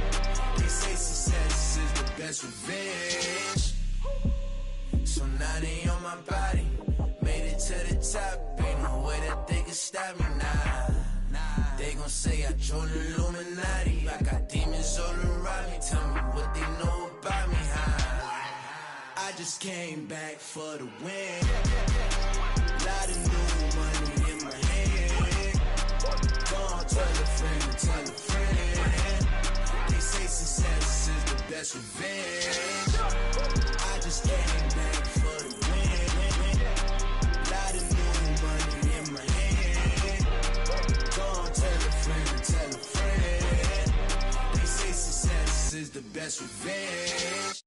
They say success is the best revenge. So now they on my body. Made it to the top. Ain't no way that they can stop me now. They gon' say I joined the Illuminati. I got demons all around me. Tell me what they know about me, huh? I just came back for the win. Lot of new money in my hand. Gonna tell a friend to tell a friend. They say success is the best revenge. I just came back for the win. Lot of new money in my hand. Gonna tell a friend to tell a friend. They say success is the best revenge.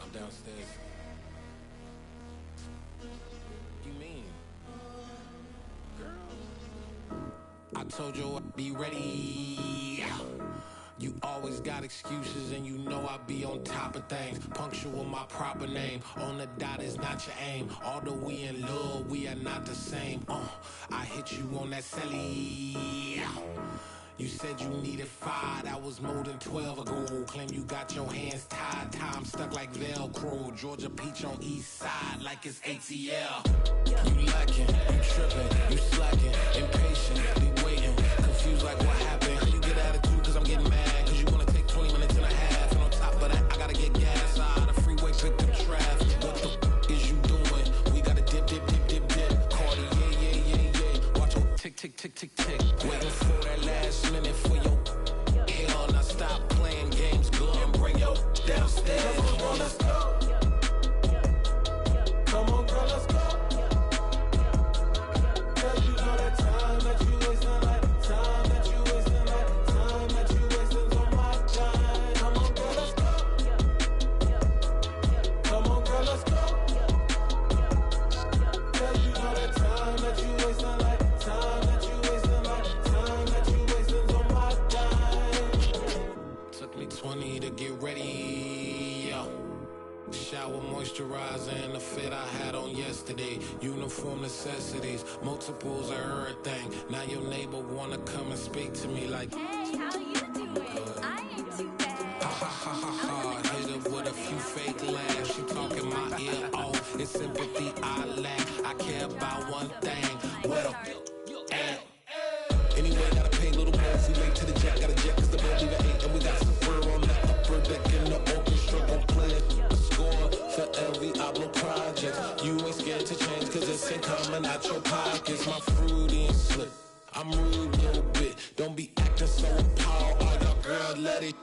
I'm downstairs. You mean? Girl, I told you I'd be ready. You always got excuses and you know I be on top of things. Punctual my proper name. On the dot is not your aim. Although we in love, we are not the same. I hit you on that celly. You said you needed 5, that was more than 12 ago. Claim you got your hands tied, time stuck like Velcro. Georgia peach on east side like it's ATL. You lacking, you tripping, you slacking, impatient, be waiting, confused like what happened. How you get attitude cause I'm getting mad, cause you wanna take 20 minutes and a half. And on top of that, I gotta get gas out of the freeway, pick up traffic. What the is you doing? We gotta dip, dip, dip, dip, dip. Cardi, yeah. Watch your tick, tick, tick, tick, tick. Waiting for that last minute for your hell. Now stop playing games, go and bring your downstairs. Come on, girl, let's go. Come on, girl, let's go. Cause you know that time that you wasting, like time that you wasting, like time that you wasting on my time. Come on, girl, let's go. Come on, girl, let's go. Cause you know that time that you wasting, like time that you wasting, like time that you wasting on my time. Took me 20 to get ready, yo. Shower, moisturizer, and the fit I had on yesterday. Uniform necessities, multiples of everything. Now your neighbor wanna come and speak to me like, Hey, how you doing? I ain't too bad. ha ha ha ha ha. Hit her with a few fake laughs. She talking my ear off. It's sympathy I lack. I care about one thing. What up? Anyway, gotta pay a little more if we late to the jet. Gotta jet cause the boat leave at 8. And we got some fur on the upper deck in the orchestra. Gon' play it. Score for every Ablo project. You ain't scared to change cause it's ain't coming out your pockets. My fruity and slip. I'm rude a little bit. Don't be acting so appalled. All y'all girl, let it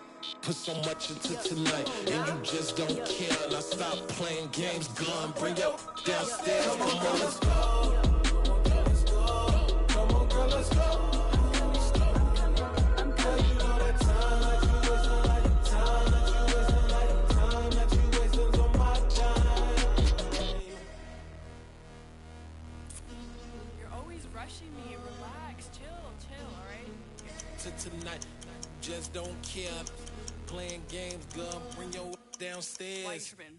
put so much into tonight. And you just don't care. Now stop playing games. Gun, bring your downstairs. Come on, girl, let's go. Come on, girl, let's go. Cause you know that time that you wasting, like time that you wasting, like time that you wasting on my time. You're always rushing me. Relax, chill, alright? To tonight, just don't care. Playing games, girl, bring your downstairs. Why you tripping?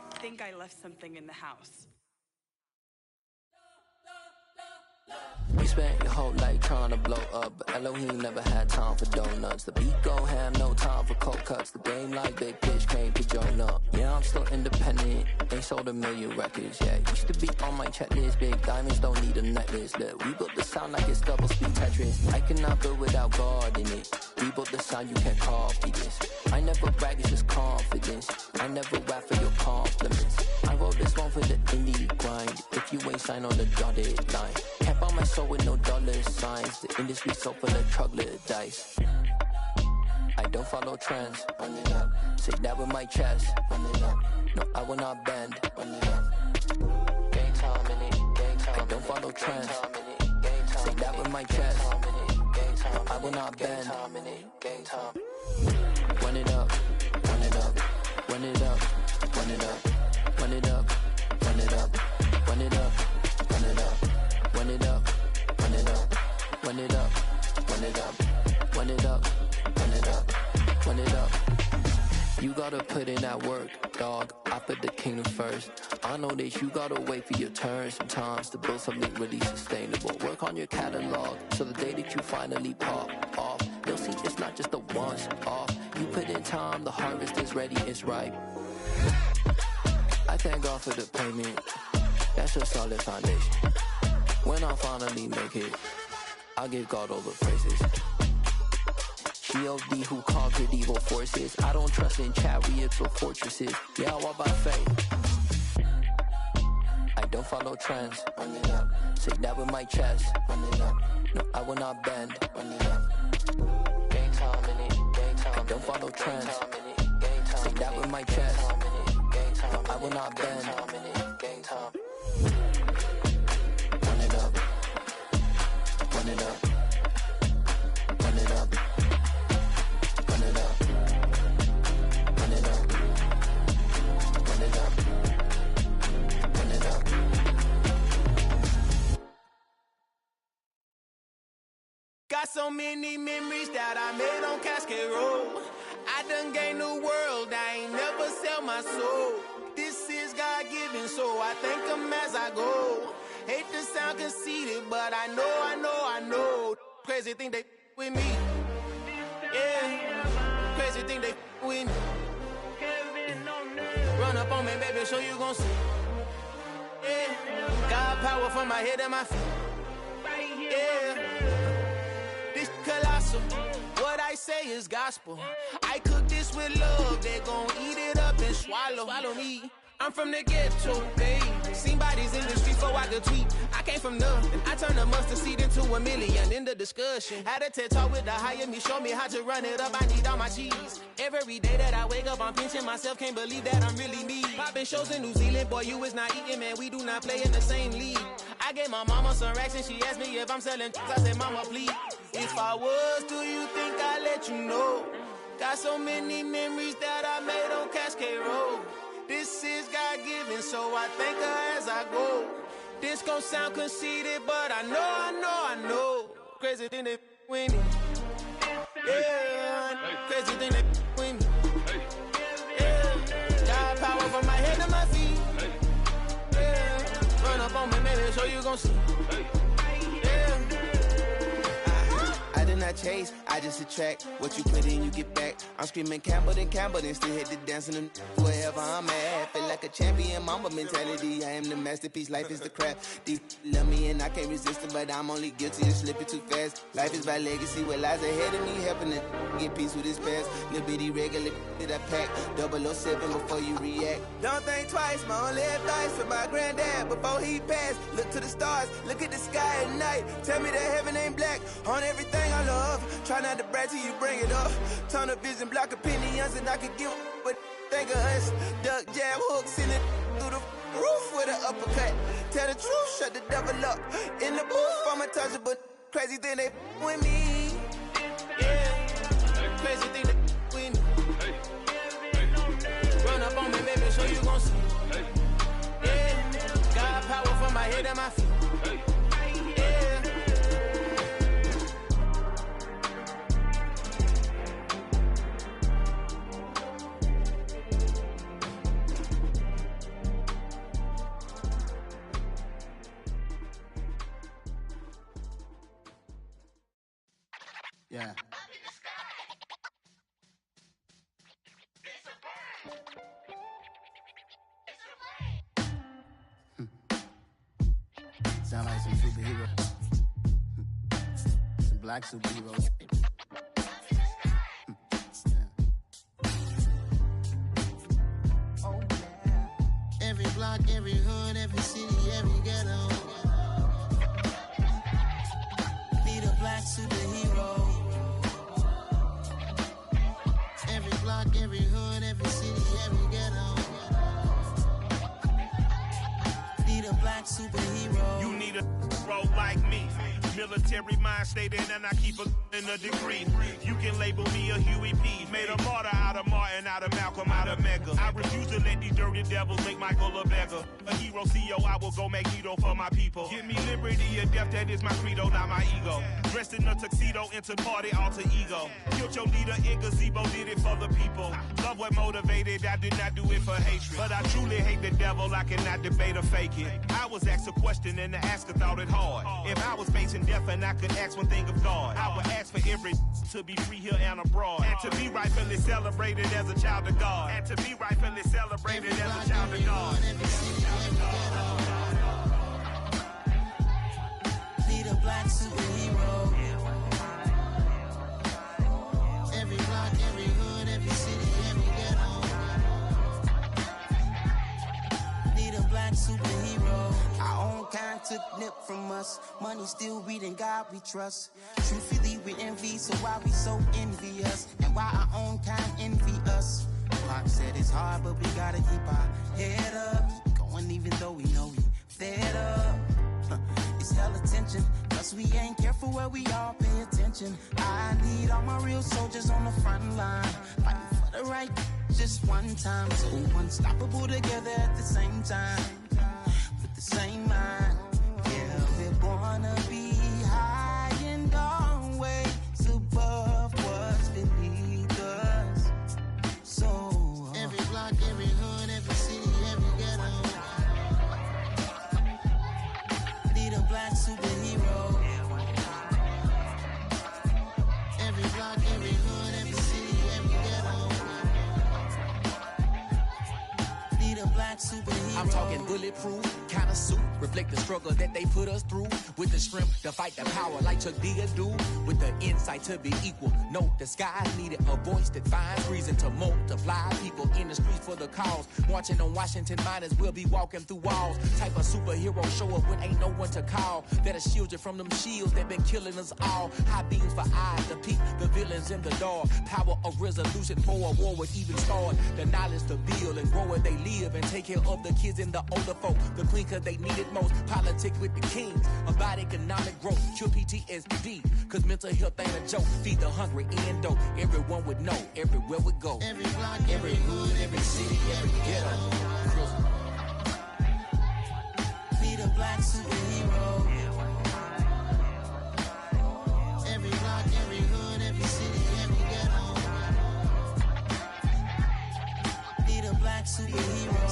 I think I left something in the house. You spent your whole life trying to blow up, but Elohim never had time for donuts. The beat go ham, no time for cold cuts. The game like big bitch came to join up. Yeah, I'm still independent, ain't sold a million records yet. Used to be on my checklist, big diamonds don't need a necklace. Look, we built the sound like it's double speed Tetris. I cannot build without God in it. We built the sound, you can't copy this. I never brag, it's just confidence. I never rap for your compliments. I wrote this one for the indie grind. If you ain't signed on the dotted line, can't buy my soul with no dollar signs. The industry so full of troglodytes. I don't follow trends. Say that with my chest. No, I will not bend. Gang time in it. I don't follow trends. Say that with my chest. No, I will not bend. Run it up, run it up, run it up, run it up, run it up, run it up, run it up, run it up, run it up, run it up, run it up, run it up, run it up, run it up, run it up. You gotta put in that work, dog. I put the kingdom first. I know that you gotta wait for your turn sometimes to build something really sustainable. Work on your catalog, so the day that you finally pop off, you'll see it's not just a once off. You put in time, the harvest is ready, it's ripe. I thank God for the payment. That's a solid foundation. When I finally make it, I'll give God all the praises. G.O.D. who conquered evil forces. I don't trust in chariots or fortresses. Yeah, I walk by faith. I don't follow trends. Run it up. Say that with my chest. Run it up. No, I will not bend. Run it up. Gang time in it. Gang time. I don't follow trends. Say that with my chest. No, I will not bend. Gang time. Run it up. Run it up. Run it up. Run it up. Run it up. Run Got so many memories that I made on Cascade Road. I done gained the world, I ain't never sell my soul. This is God-given, so I thank him as I go. Hate to sound conceited, but I know. Crazy thing they with me. Yeah, crazy thing they with me. Run up on me, baby, show you gon' see. Yeah, God power from my head and my feet. Yeah, this colossal. What I say is gospel. I cook this with love. They gon' eat it up and swallow me. I'm from the ghetto, babe. Seen bodies in the streets so I could tweet. I came from nothing. I turned a mustard seed into $1 million in the discussion. Had a TED talk with the higher me, show me how to run it up. I need all my cheese. Every day that I wake up, I'm pinching myself. Can't believe that I'm really me. Popping shows in New Zealand, boy, you is not eating, man. We do not play in the same league. I gave my mama some racks and she asked me if I'm selling. I said, mama, please. If I was, do you think I'd let you know? Got so many memories that I made on Cascade Road. This is God-given, so I thank her as I go. This gon' sound conceited, but I know. Crazy thing they with me. Yeah, crazy thing they with me. Yeah, God power from my head to my feet. Yeah, run up on me, maybe, so you gon' see. I did not chase, I just attract. What you put in, you get back. I'm screaming Campbell, then still hit the dancing and wherever I'm at. Feel like a champion, mama mentality. I am the masterpiece, life is the crap. These love me and I can't resist it, but I'm only guilty of slipping too fast. Life is by legacy, what lies ahead of me, helping to get peace with this past. Little bitty regular that I pack, 007 before you react. Don't think twice, my only advice for my granddad before he passed. Look to the stars, look at the sky at night. Tell me that heaven ain't black on everything I love. Try not to brag till you bring it up. Tunnel vision, block opinions, and I could give but think of us. Duck, jab, hooks in it through the roof with an uppercut. Tell the truth, shut the devil up. In the booth, I'm untouchable. Crazy thing they with me. Yeah, crazy thing they with me. Run up on me, baby, so you gon' see. Yeah, God power from my head and my feet. Yeah. Sound like some superheroes. Some black superheroes. Oh, yeah. Every block, every hood, every city, every ghetto. Need a black superhero. Every block, every hood, every city, every ghetto. Need a black superhero. You need a bro like me. Military mind stated, and I keep in a degree. You can label me a Huey P. Made a martyr out of Martin, out of Malcolm, out of Mega. I refuse to let these dirty devils make Michael a beggar. A hero CEO, I will go Magneto for my people. Give me liberty or death, that is my credo, not my ego. Dressed in a tuxedo, into party, alter ego. Killed your leader in gazebo, did it for the people. Love what motivated, I did not do it for hatred. But I truly hate the devil, I cannot debate or fake it. I was asked a question and the asker thought it hard. If I was facing death and I could ask one thing of God, I would ask for every to be free here and abroad. And to be rightfully celebrated as a child of God. And to be rightfully celebrated as a child of God. Need a black superhero. Every block, every hood, every city, every ghetto. Need a black superhero. Our own kind took nip from us. Money still reading God we trust. Truthfully we envy, so why we so envious? And why our own kind envy us? Pac said it's hard, but we gotta keep our head up. Going even though we know we fed up. It's hell attention, cause we ain't careful where we all pay attention. I need all my real soldiers on the front line, fighting for the right just one time. So unstoppable together at the same time, with the same mind. Yeah, we're born to be high and always. talking bulletproof kind of suit. Reflect the struggle that they put us through. With the strength to fight the power like Chuck D do. With the insight to be equal. No, the skies needed a voice that finds reason to multiply. People in the streets for the cause. Marching on Washington miners will be walking through walls. Type of superhero show up when ain't no one to call. That'll shield you from them shields that been killing us all. High beams for eyes to peek the villains in the dark. Power of resolution for a war would even start. The knowledge to build and grow where they live and take care of the kids and the older folk. The queen cause they need it most. Politics with the kings. About economic growth. Cure PTSD. Cause mental health ain't a joke. Feed the hungry and dope. Everyone would know. Everywhere we go. Every block, every hood, every city, every ghetto. Be the black superhero. Every block, every hood, every city, every ghetto. Be the black superhero.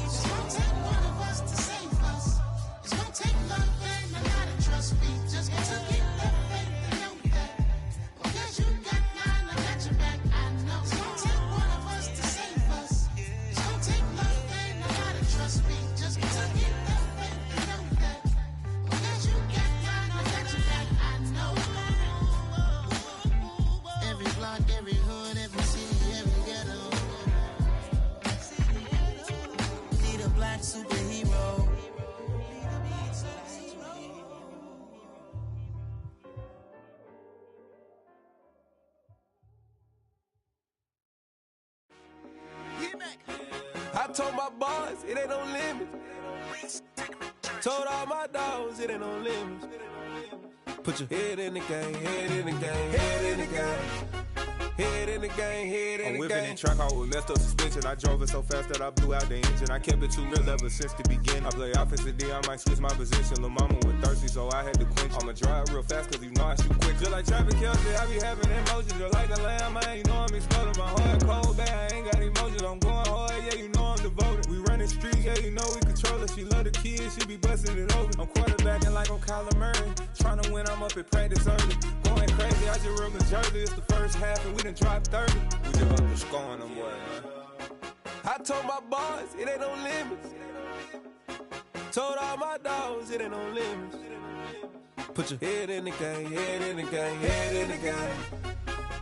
It's gonna take one of us to save us. It's gonna take love and a lot of trust. We just got to get that faith and know that. Because you got mine, I got your back. I know. It's gonna take one of us to save us. It's gonna take love and a lot of trust. We just got to get that faith and know that. Because you got mine, I got your back. I know. Every block, every hood, every city, every ghetto. Be the black superhero. I told my boys, it ain't no limits. Told all my dogs, it ain't no limits. Put your head in the game, head in the game, head in the game. Head in the game, head in the game. I'm whipping and track out with messed up suspension. I drove it so fast that I blew out the engine. I kept it too real ever since the beginning. I play offensive D, I might switch my position. Lil' mama was thirsty, so I had to quench. I'ma drive real fast, cause you know I shoot quick. Just like Travis Kelce, I be having emotions. Just like the lamb, man, you know I'm exploding. My heart cold, bad, I ain't got emotions. I'm going hard, yeah, you know I'm devoted. We running streets, yeah, you know we control it. She love the kids, she be busting it over. I'm quarterbacking like I'm Kyler Murray. Trying to win, I'm up at practice early. Going crazy, I just real Jersey. It's the first half and we done dropped 30. We just up to scoring them, boy, man. I told my boys, it ain't no limits. Told all my dogs, it ain't no limits. Put your head in the game, head in the game, head in the game.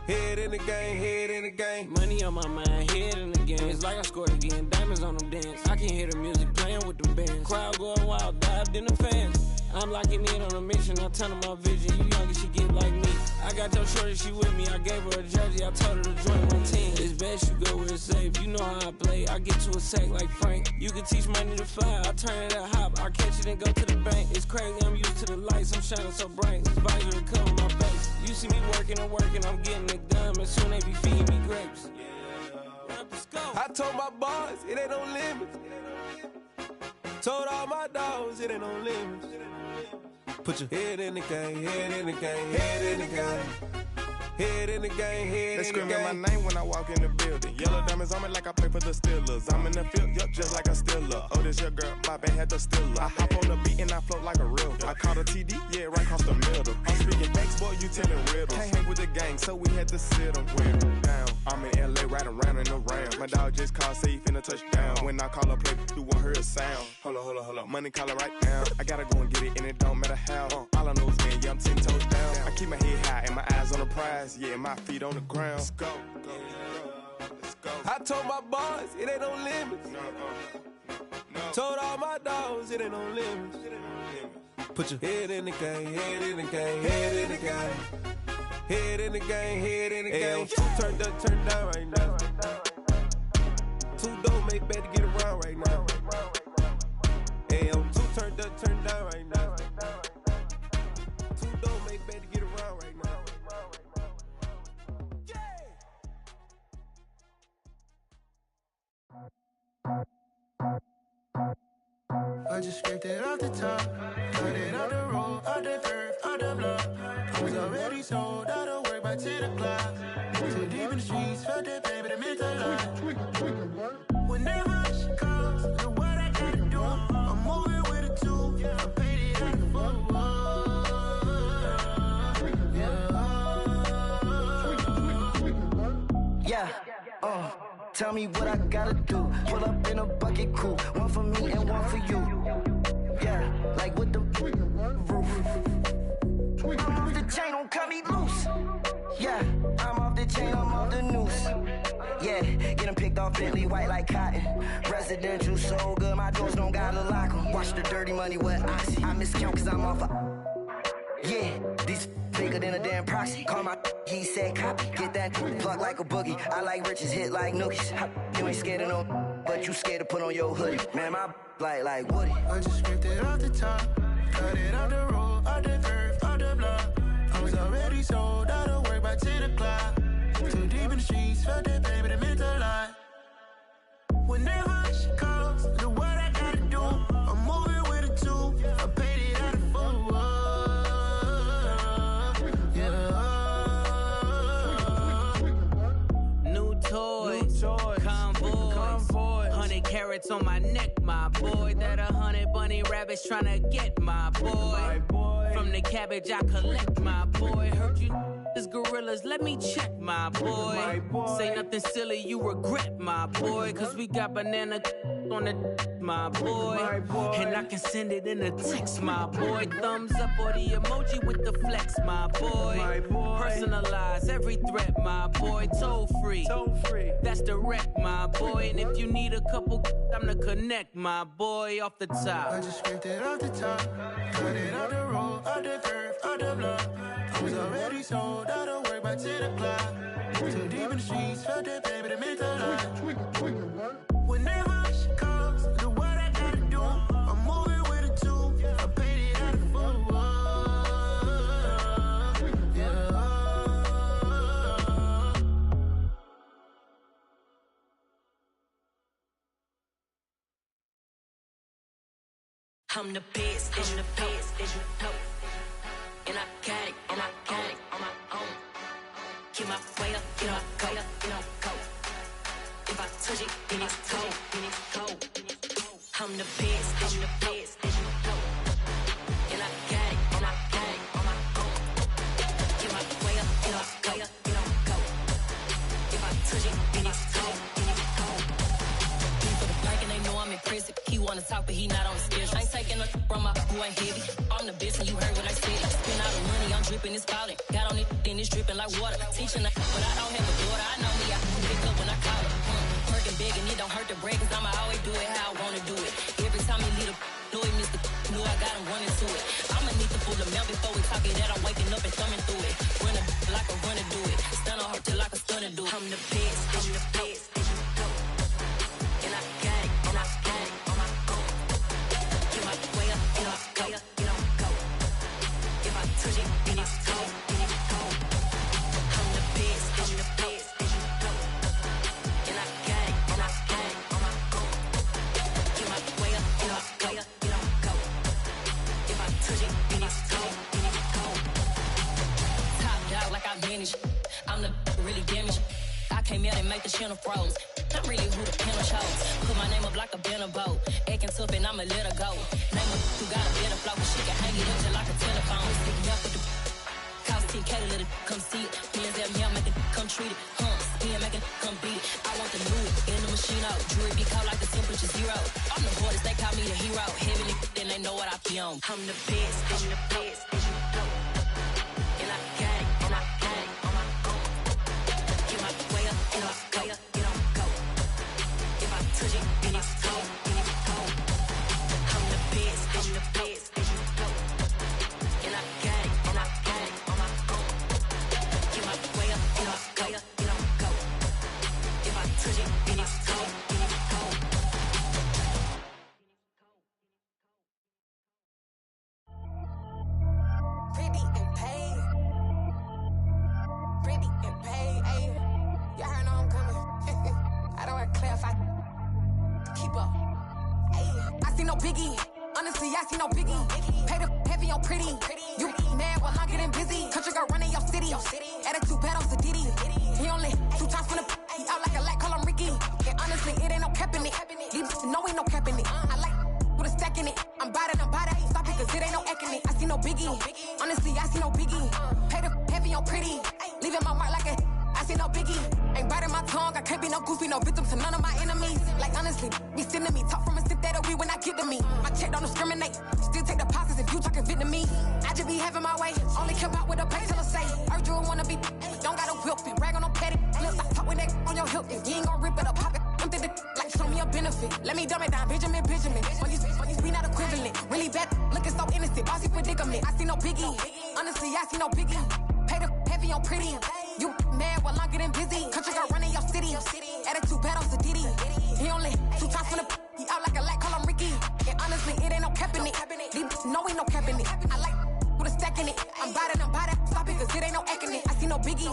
Head in the game, head in the game. Money on my mind, head in the game. It's like I scored again, diamonds on them dance. I can hear the music playing with them bands. Crowd going wild, dived in the fans. I'm locking in on a mission, I tell her my vision. You younger, she get like me. I got your shorty, she with me. I gave her a jersey, I told her to join my team. It's best you go where it's safe. You know how I play. I get to a sack like Frank. You can teach money to fly. I turn it up hop. I catch it and go to the bank. It's crazy, I'm used to the lights. I'm shining so bright. This visor to cover my face. You see me working and working, I'm getting it done. And soon they be feeding me grapes. I told my boys, it ain't no limits. Told all my dogs, it ain't no limits. Put your head in the game, head in the game, head in the game. Head in the game, head They in the game. screaming my name when I walk in the building. Yellow diamonds on me like I play for the Steelers. I'm in the field, yup, just like a Steeler. Oh, this your girl, my band had the Steeler. I hop on the beat and I float like a real. I caught a TD, yeah, right across the middle. I'm speaking facts, boy, you telling riddles. Can't hang with the gang, so we had to sit them down. I'm in LA, riding around and around. My dog just called, say he finna touchdown. When I call a play, you won't hear a sound. Hold up, money caller right now. I gotta go and get it, and it don't matter how. All I know is, man, yeah, I'm 10 toes down. I keep my head high and my eyes on the prize. Yeah, my feet on the ground. Let's go. Let's go. I told my boys, it ain't no limits. Told all my dogs, it ain't no limits. Put your head in the game, head in the game, head in the game. Head in the game, head in the game. Two turned up, turned down right now. Two don't make bad to get around right now. Two turned up, turned down right now. Two don't make bad to get around right now. I just scraped it off the top, cut it off the road, off the curb, off the block. I was already sold, out of work by 10 o'clock. Too deep in the streets, felt that pain, but it meant a lot. Whenever she calls, look what I gotta do. I'm moving with a two, I'm painted like a fool. tell me what I gotta do. Pull up in a bucket crew, one for me and one for you. Yeah, like with the roof. I'm off the chain, don't cut me loose. Yeah, I'm off the chain, I'm off the noose. Yeah, get them picked off Bentley, white like cotton. Residential, so good, my doors don't gotta lock them. Watch the dirty money with Oxy. I miscount cause I'm off a... Yeah, these bigger than a damn proxy. Call my he said copy. Get that plug like a boogie. I like riches, hit like nookies. You ain't scared of no, but you scared to put on your hoodie. Man, my like Woody. I just ripped it off the top. Cut it off the road, off the curve, off the block. I was already sold out of work by 10 o'clock. Too deep in the streets, felt that baby, that meant a lot. Whenever she calls, do what I gotta do. I'm moving with a two. I paid it out of full. Yeah. New toys, convoys, 100 carats on my neck, my boy. That 100 bunny rabbits tryna get my boy. From the cabbage I collect, my boy. Heard you is gorillas, let me check, my boy. Say nothing silly, you regret, my boy. Cause we got banana on the my boy. And I can send it in a text, my boy. Thumbs up or the emoji with the flex, my boy. Personalize every threat, my boy. Toll free, that's direct, my boy. And if you need a couple, I'm to connect, my boy. Off the top, I just ripped it off the top. Cut it off the road, off the curve, off the block. I was already sold out of work by 10 o'clock. Too deep in the streets, felt that baby, that meant a lot. Whenever she calls, do what I gotta do. I'm moving with a two. I paid it out of full. Yeah. I'm the best, I'm the best, as you know. And I got it, and I got it on my own. Get my way up, get my go, go. If I touch it, then it's cold, I'm the best, as you know. And I got it, and I got it on my own. Get my way up, get my go, go. If I touch it, then it's cold, for the park and they know I'm impressive. He wanna talk, but he not on the schedule. I ain't taking a from my who ain't heavy. I'm the best, and you heard what I said. Spend all the money, I'm dripping, it's falling. Got on it, then it's dripping like water. Teaching her, but I don't have a daughter. I know me, I can pick up when I call her. Working big, and it don't hurt the break, cause I'ma always do it how I wanna do it. Every time he lead a know he missed the know I got him running to it. I'ma need the full amount before we talk it that I'm waking up and thumbing through it. Run a like a runner do it. Stun on her till like a stunner do it. I'm the best, I'm the best, as you know. And I got it, and I got it on my own. Get my way up, get my go, go. If I touch it, then it's cold, I'm the best, I'm the best, as you know. And I got it, and I got it on my own. Get my way up, get my go, go. If I touch it, then it's cold, Top dog like I manage. I'm the really damaged. I came out and make the channel froze. I'm really who the panel chose. Put my name up like a banner boat. Acting tough and I'ma let her go. Name her who got a better flow, but she can hang it up just like a telephone. Stick me up with the cost 10K to let it come see it. Hands at me, I make it come treat it. Spin, make it come beat it. I want the new in the machine out. Jewelry be cold like the temperature zero. I'm the hardest, they call me the hero. Heavy then they know what I be on. I'm the best, I'm the best, as you know. And I got it, and I got it on my own. Get my way up, get my go, go. If I touch it, then it's cold, I'm the best, I'm the best, as you know. And I got it, and I got it on my own. Get my way up, get my go, go. If I touch it, then it's cold, Pretty and paid. Pretty and paid, ayy. Y'all heard know I'm coming. I don't want to clarify. Keep up. Ayy. I see no biggie. Honestly, I see no biggie. Pay the heavy on pretty. You mad while I'm getting busy. Country girl running your city. Attitude bad on Sadidi. He only 2 times from the he out like a light, call him Ricky. And honestly, it ain't no cap in it. These know ain't no cap in it. I like with a stack in it. I'm bout it. Stop it, cause it ain't no eck in it. I see no biggie. Honestly, I see no biggie. Pay the heavy on pretty. Leaving my mark like a I see no biggie. Ain't biting my tongue. I can't be no goofy, no victim to none of my enemies. Like honestly, be sending me talk from a sip that'll be when I get to me. My check don't discriminate. Still take deposits if you talking Vietnamese. I just be having my way. Only care about what the payteller say. Heard you wanna be, don't gotta whip it. Brag on no petty. Let's not talk with that on your hip. If you ain't gon' rip it up, pop it. Empty the like show me a benefit. Let me dumb it down, Benjamin. When you we not equivalent. Really bad, looking so innocent. Bossy predicament. I see no biggie. Honestly, I see no biggie. Pay the heavy on pretty. You mad while I'm getting busy. Country girl running your city. Attitude bad on Diddy. He only 2 times from the he out like a light, call him Ricky. And honestly, it ain't no cap in it. No, ain't no cap in it. I like with a stack in it. I'm by that. Stop it, cause it ain't no acting it. I see no biggie.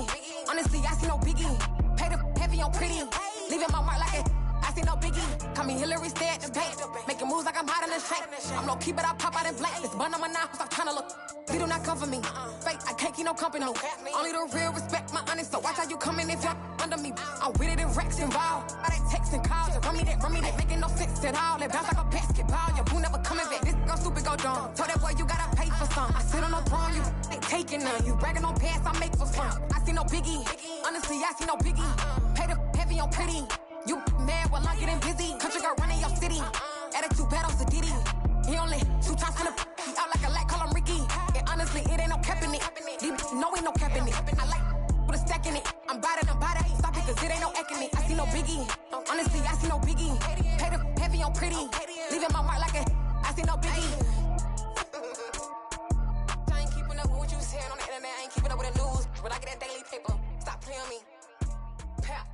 Honestly, I see no biggie. Pay the heavy on pretty. Leaving my mark like it. I see no biggie. Call me Hillary, stay at the bank. Making moves like I'm hot in the shank. I'm low key, but I pop out in blank. This bun on my knife, stop trying to look. They do not come for me. Fake, I can't keep no company. Only the real respect my honest. So watch how you coming if you're under me. I'm with it in Rex involved. I they text and calls. Run me that. Making no sense at all. They bounce like a basketball. Your boo never coming back. This go stupid, go dumb. Told that boy you gotta pay for some. I sit on no throne, you ain't taking none. You bragging on pants, I make for fun. I see no biggie. Honestly, I see no biggie. Pay the heavy on pretty. You mad while I'm getting busy. Country girl running your city. Attitude bad on Diddy. He only 2 times from the he out like a light, call him Ricky. And honestly, it ain't no cap in it. No, ain't no cap in it. I like with a stack in it. I'm by that. Stop it, cause it ain't no acting it. I see no biggie. Honestly, I see no biggie. Pay the heavy on pretty. Leaving my mark like a I see no biggie. I ain't keeping up with what you saying on the internet. I ain't keeping up with the news. But I get that daily paper. Stop playing me. Pap.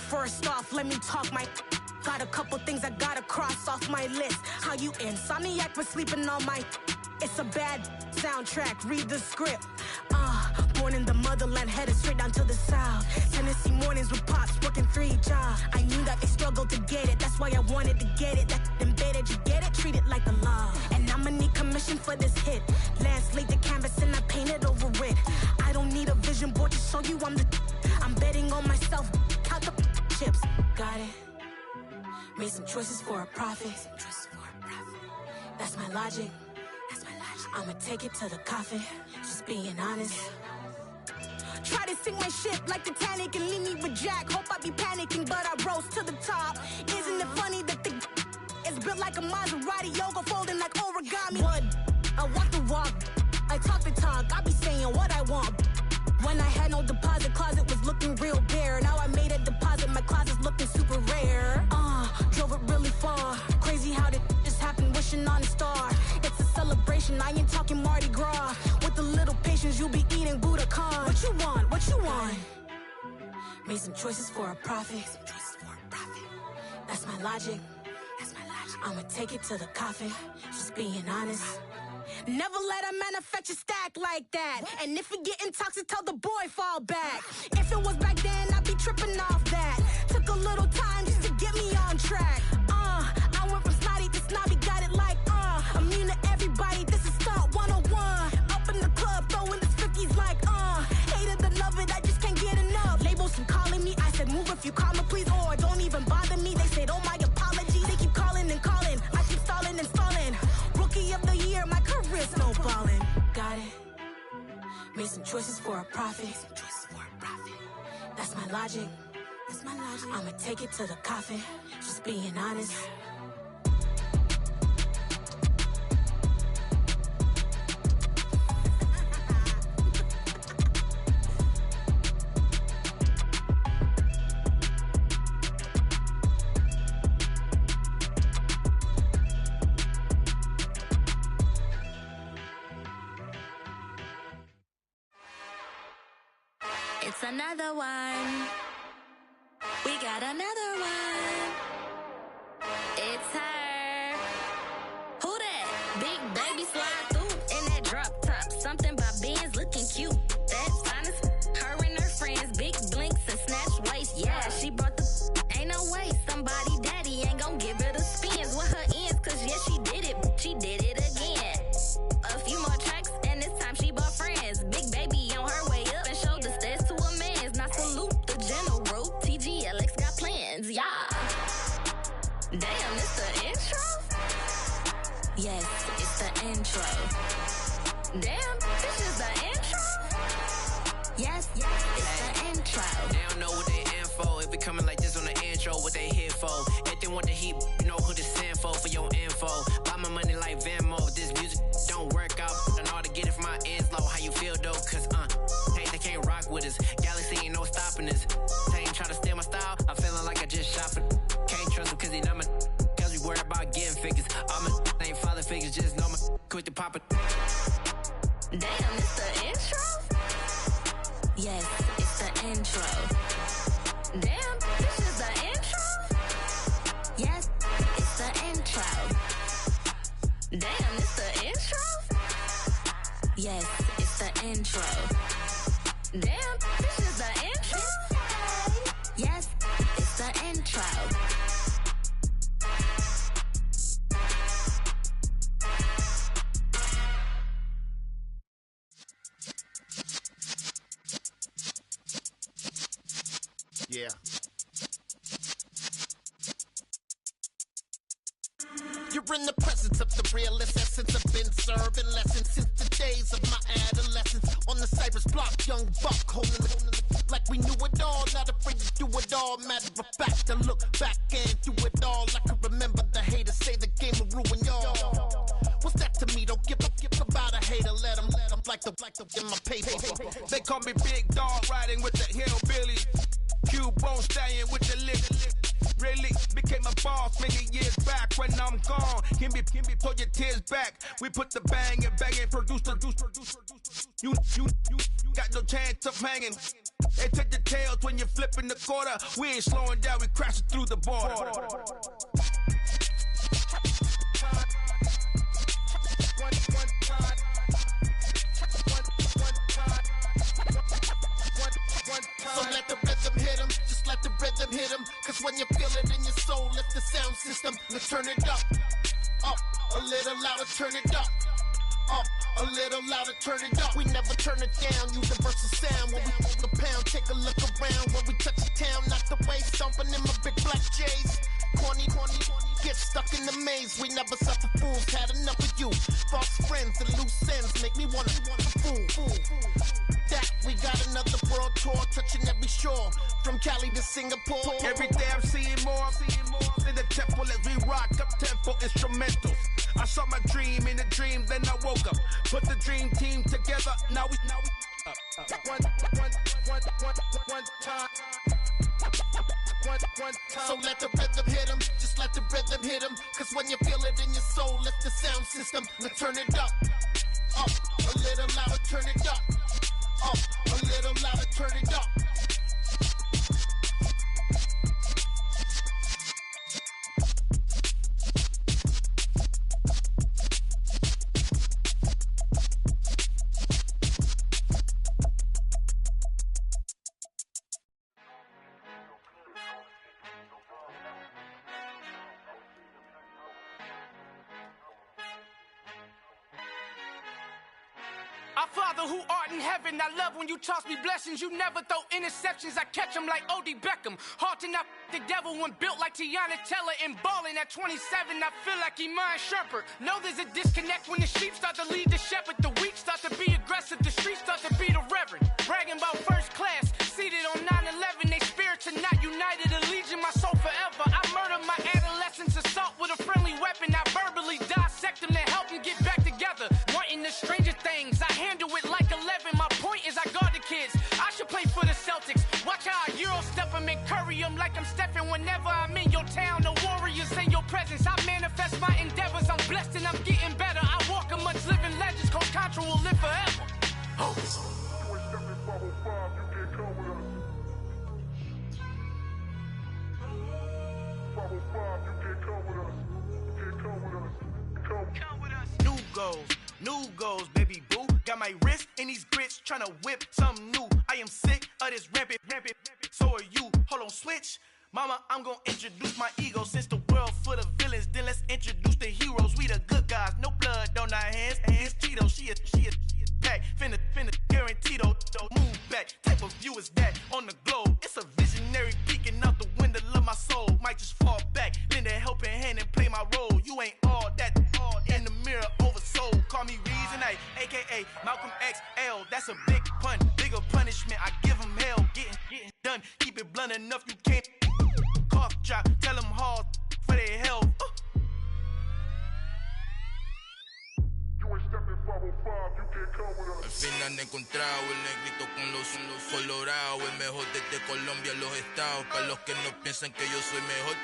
First off, let me talk my got a couple things I gotta cross off my list. How you insomniac for sleeping on my it's a bad soundtrack, read the script. Born in the motherland, headed straight down to the south. Tennessee mornings with pops, working 3 jobs. I knew that they struggled to get it, that's why I wanted to get it. That embedded, you get it, treat it like the law. And I'ma need commission for this hit. Last laid the canvas and I painted over it. I don't need a vision board to show you I'm betting on myself, count the chips. Got it. Made some choices for a profit. That's my logic. I'ma take it to the coffin, just being honest. Try to sink my ship like Titanic and leave me with Jack. Hope I be panicking, but I rose to the top. Isn't it funny that the is built like a Maserati, yoga folding like origami? What? I walk the walk, I talk the talk, I be saying what I want. When I had no deposit, closet was looking real bare. Now I made a deposit, my closet's looking super rare. Drove it really far. Crazy how did just happen, wishing on a star. It's a celebration, I ain't talking Mardi Gras. With a little patience, you'll be eating Budokan. What you want? Made some choices for a profit. That's my logic. I'ma take it to the coffin, just being honest. Never let a manufacture stack like that. And if it getting toxic, tell the boy fall back. If it was back then, I'd be tripping off that. Took a little time just to get me on track. I went from snotty to snobby, got it like immune to everybody, this is Stunt 101. Up in the club, throwing the 50s like hate it and love it, I just can't get enough. Labels keep calling me, I said move if you call me please, or don't even bother me. They said oh my apologies, they keep calling and calling. I keep stalling and stalling. Rookie of the year, my career's snowballing. Got it. Made some choices for a profit. That's my logic. I'ma take it to the coffin, just being honest. It's another one. We got another one. It's her. Who that? Big baby slide through in that drop top. Something by Benz looking cute. That's honest. Her and her friends, big blinks and snatch waist. Yeah, she brought the. Ain't no way somebody daddy ain't gon' give her the spins with her ends. Cause yeah, she did it. She did it again. A few more tracks and this time she bought friends. Big baby on her way up and showed the stairs to a man's. Now salute the general. TGLX got plans. Damn, it's the intro? Yes, it's the intro. Damn, this is the intro? Yes, it's the intro. They don't know what they info. If it coming like this on the intro, what they here for? If they want the heat, you know who to send for your info. Buy my money like Venmo. This music don't work out. I know how to get it from my ends low. How you feel though? Cause hey, they can't rock with us. Galaxy ain't no stopping us. They ain't try to steal my style. I'm feeling like I just shop it. Can't trust them cause they not my. Cause we worried about getting figures. All my ain't father figures. Just know my quit the pop it. Damn, it's the intro? Yes, it's the intro. Damn, this is the intro? Yes, it's the intro. Damn, it's the intro? Yes, it's the intro. Damn, this is the intro? Yes, it's the intro. Yeah. You're in the presence of the realest essence. I've been serving lessons since the days of my adolescence. On the Cypress block, young buck, holding it like we knew it all. Not afraid to do it all. Matter of fact, to look back and do it all. I can remember the haters say the game will ruin y'all. What's that to me? Don't give about a hater. Let them like the in my paper. They call me Big Dog, riding with the hillbillies. Q-Bone stallion with the lip. Really became a boss many years back. When I'm gone, can be pull your tears back. We put the bang and produce. You got no chance of hanging. They take the tails when you're flipping the quarter. We ain't slowing down, we crashing through the border. So let the rhythm hit him, just let the rhythm hit him. Cause when you feel it in your soul, lift the sound system. Let's turn it up, a little louder, turn it up, a little louder, turn it up. We never turn it down, universal sound. When we hold the pound, take a look around. When we touch the town, knock the way, stomping in my big black J's. Corny, get stuck in the maze. We never suffer fools, had enough of you. False friends and loose ends make me wanna fool. That we got another world tour, touching every shore, from Cali to Singapore. Every day I'm seeing more in the temple as we rock up tempo instrumentals. I saw my dream in a dream, then I woke up. Put the dream team together, now we one time. So let the rhythm hit him, just let the rhythm hit him. Cause when you feel it in your soul, lift the sound system. Let's turn it up, a little louder, turn it up, a little louder, turn it up. Our Father who art in heaven, I love when you toss me blessings. You never throw interceptions, I catch them like O.D. Beckham. Hard to knock the devil when built like Tiana Teller. And balling at 27, I feel like Iman Shumpert. Know there's a disconnect when the sheep start to lead the shepherd. The weak start to be aggressive, the streets start to be the reverend. Bragging about first class, seated on 9/11. They spirits are not united, a legion, my soul forever. I murdered my adolescence, assault with a friendly weapon. I verbally dissect them to help them get back together. Wanting the stranger things, I handle it like 11. My point is I guard the kids. I should play for the Celtics. Watch how I Euro step them and curry them like I'm stepping. Whenever I'm in your town, the Warriors in your presence. I manifest my endeavors. I'm blessed and I'm getting better. I walk amongst living legends. Coach Contra will live forever. New goals, baby boo. Got my wrist in these grits, tryna whip something new. I am sick of this rampant. So are you. Hold on, switch. Mama, I'm gonna introduce my ego. Since the world full of villains, then let's introduce the heroes. We the good guys, no blood on our hands. Hands Tito, she is back. Finna, guaranteed. Move back. Type of view is that on the globe? It's a visionary peeking out the window of my soul. Might just fall back, lend a helping Try tell them hard for their health. Al fin han encontrado el negrito con los colorados, el mejor desde Colombia, los estados. Para los que no piensan que yo soy mejor,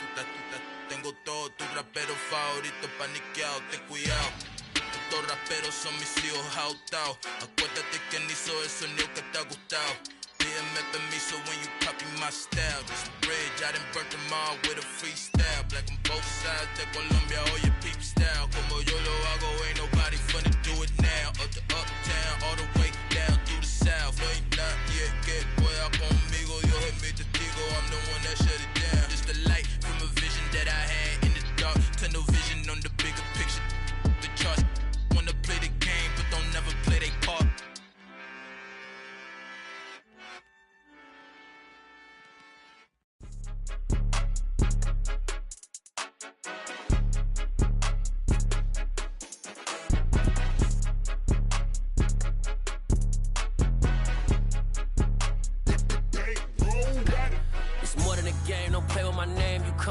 tengo todo, tus raperos favoritos paniqueados, ten cuidado. Estos raperos son mis hijos jautados. Acuérdate quién hizo el sonido que te ha gustado. Pídeme permiso when you copy my style. This bridge, I done burnt them all with a freestyle. Black on both sides de Colombia, oye peep style. Como yo lo hago, ain't nobody finna do it now. Up to uptown, all the way down through the south. No hay nadie que pueda conmigo, Dios es mi testigo. I'm the one that shut it down. Just the light from a vision that I had in the dark. Tunnel vision on the bigger picture. The charts wanna play the game, but don't never play their part.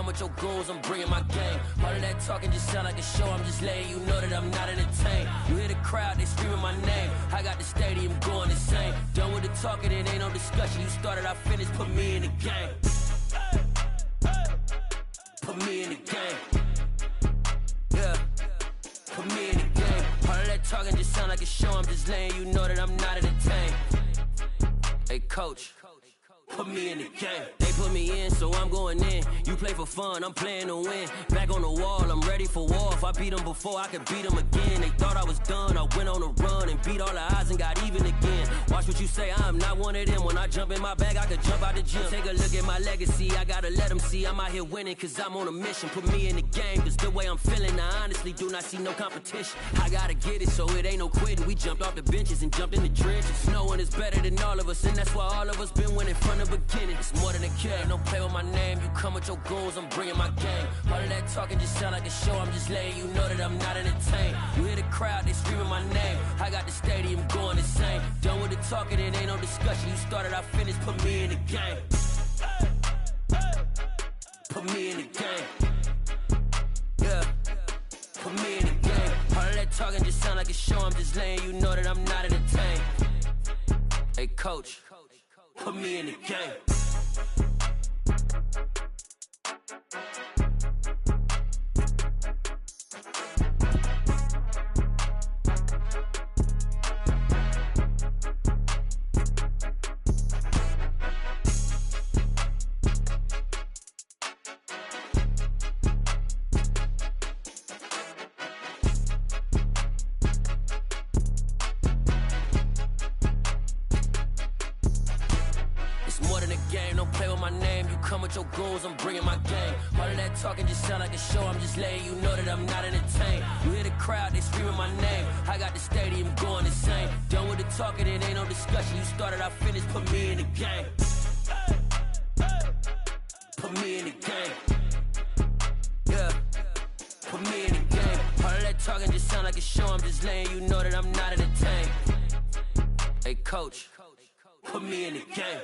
With your goons, I'm bringing my game. All of that talking just sound like a show. I'm just letting you know that I'm not entertained. You hear the crowd, they screaming my name. I got the stadium going insane. Done with the talking, it ain't no discussion. You started, I finished, put me in the game. Put me in the game. Yeah, put me in the game. All of that talking just sound like a show. I'm just letting you know that I'm not entertained. Hey, coach. Put me in the game. They put me in, so I'm going in. You play for fun, I'm playing to win. Back on the wall, I'm ready for war. If I beat them before, I could beat them again. They thought I was done, I went on a run and beat all the odds and got even again. Watch what you say, I'm not one of them. When I jump in my bag, I could jump out the gym. Take a look at my legacy, I gotta let them see I'm out here winning, cause I'm on a mission. Put me in the game, cause the way I'm feeling, I honestly do not see no competition. I gotta get it, so it ain't no quitting. We jumped off the benches and jumped in the trenches. No one is better than all of us, and that's why all of us been winning from the beginning. It's more than a kid, don't play with my name. You come with your goons, I'm bringing my game. All of that talking just sound like a show. I'm just letting you know that I'm not entertained. You hear the crowd, they screaming my name. I got the stadium going insane. Done with the talking, it ain't no discussion. You started, I finished, put me in the game. Put me in the game. Yeah, put me in the game. All of that talking just sound like a show. I'm just letting you know that I'm not entertained. Hey, coach. Put me in the game. Your goals, I'm bringing my game. All of that talking just sound like a show. I'm just letting you know that I'm not entertained. You hear the crowd, they screaming my name. I got the stadium going insane. Done with the talking, it ain't no discussion. You started, I finished, put me in the game. Put me in the game. Yeah, put me in the game. All of that talking just sound like a show. I'm just letting you know that I'm not entertained. Hey, coach, put me in the game.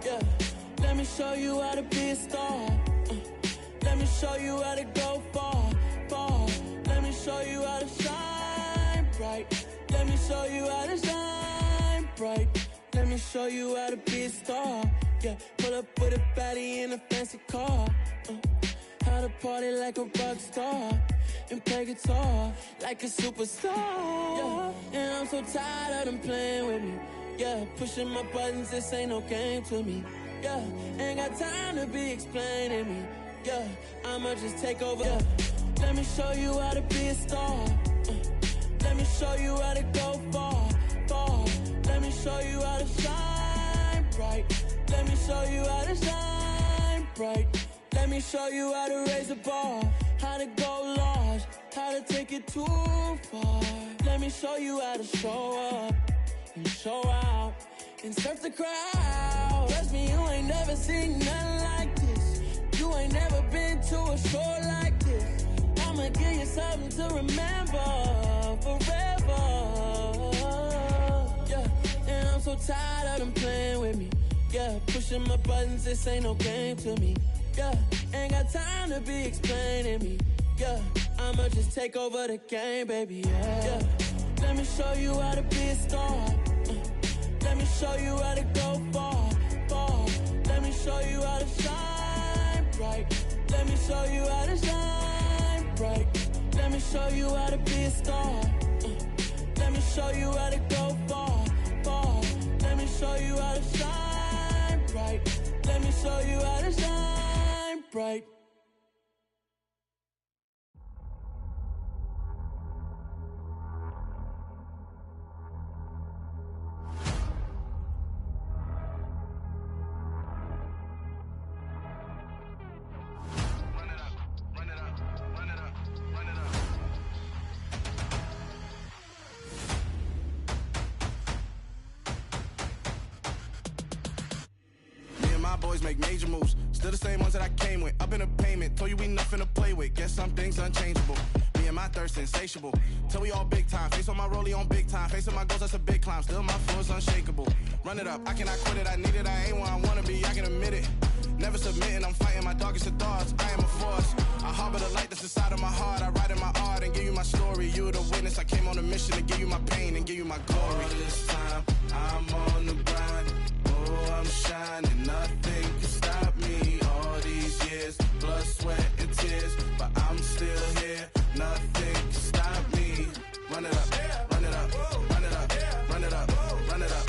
Yeah, let me show you how to be a star. Let me show you how to go far, far. Let me show you how to shine bright. Let me show you how to shine bright. Let me show you how to be a star. Yeah, pull up with a baddie in a fancy car. How to party like a rock star and play guitar like a superstar. Yeah, and I'm so tired of them playing with me. Yeah, pushing my buttons, this ain't no game to me. Yeah, ain't got time to be explaining me. Yeah, I'ma just take over. Yeah, let me show you how to be a star. Let me show you how to go far, far. Let me show you how to shine bright. Let me show you how to shine bright. Let me show you how to raise the bar, how to go large, how to take it too far. Let me show you how to show up and show out and surf the crowd. Trust me, you ain't never seen nothing like this. to a show like this, I'ma give you something to remember forever. Yeah, and I'm so tired of them playing with me. Yeah, pushing my buttons, this ain't no game to me. Yeah, ain't got time to be explaining me. Yeah, I'ma just take over the game, baby. Yeah, let me show you how to be a star. Let me show you how to go far, far. Let me show you how to shine bright. Let me show you how to shine bright. Let me show you how to be a star. Let me show you how to go far, far. Let me show you how to shine bright. Let me show you how to shine bright. Boys make major moves, still the same ones that I came with. Up in a payment, told you we nothing to play with. Guess some things unchangeable. Me and my thirst insatiable. Till we all big time. Face on my rollie on big time. Facing my goals, that's a big climb. Still my flow is unshakable. Run it up, I cannot quit it. I need it, I ain't where I wanna be. I can admit it. Never submitting, I'm fighting my darkest of thoughts. I am a force. I harbor the light that's inside of my heart. I write in my art and give you my story. You the witness. I came on a mission to give you my pain and give you my glory. All this time, I'm on the grind. Oh, I'm shining, nothing can stop me. All these years, blood, sweat, and tears, but I'm still here. Nothing can stop me. Run it up, run it up, run it up, run it up, run it up.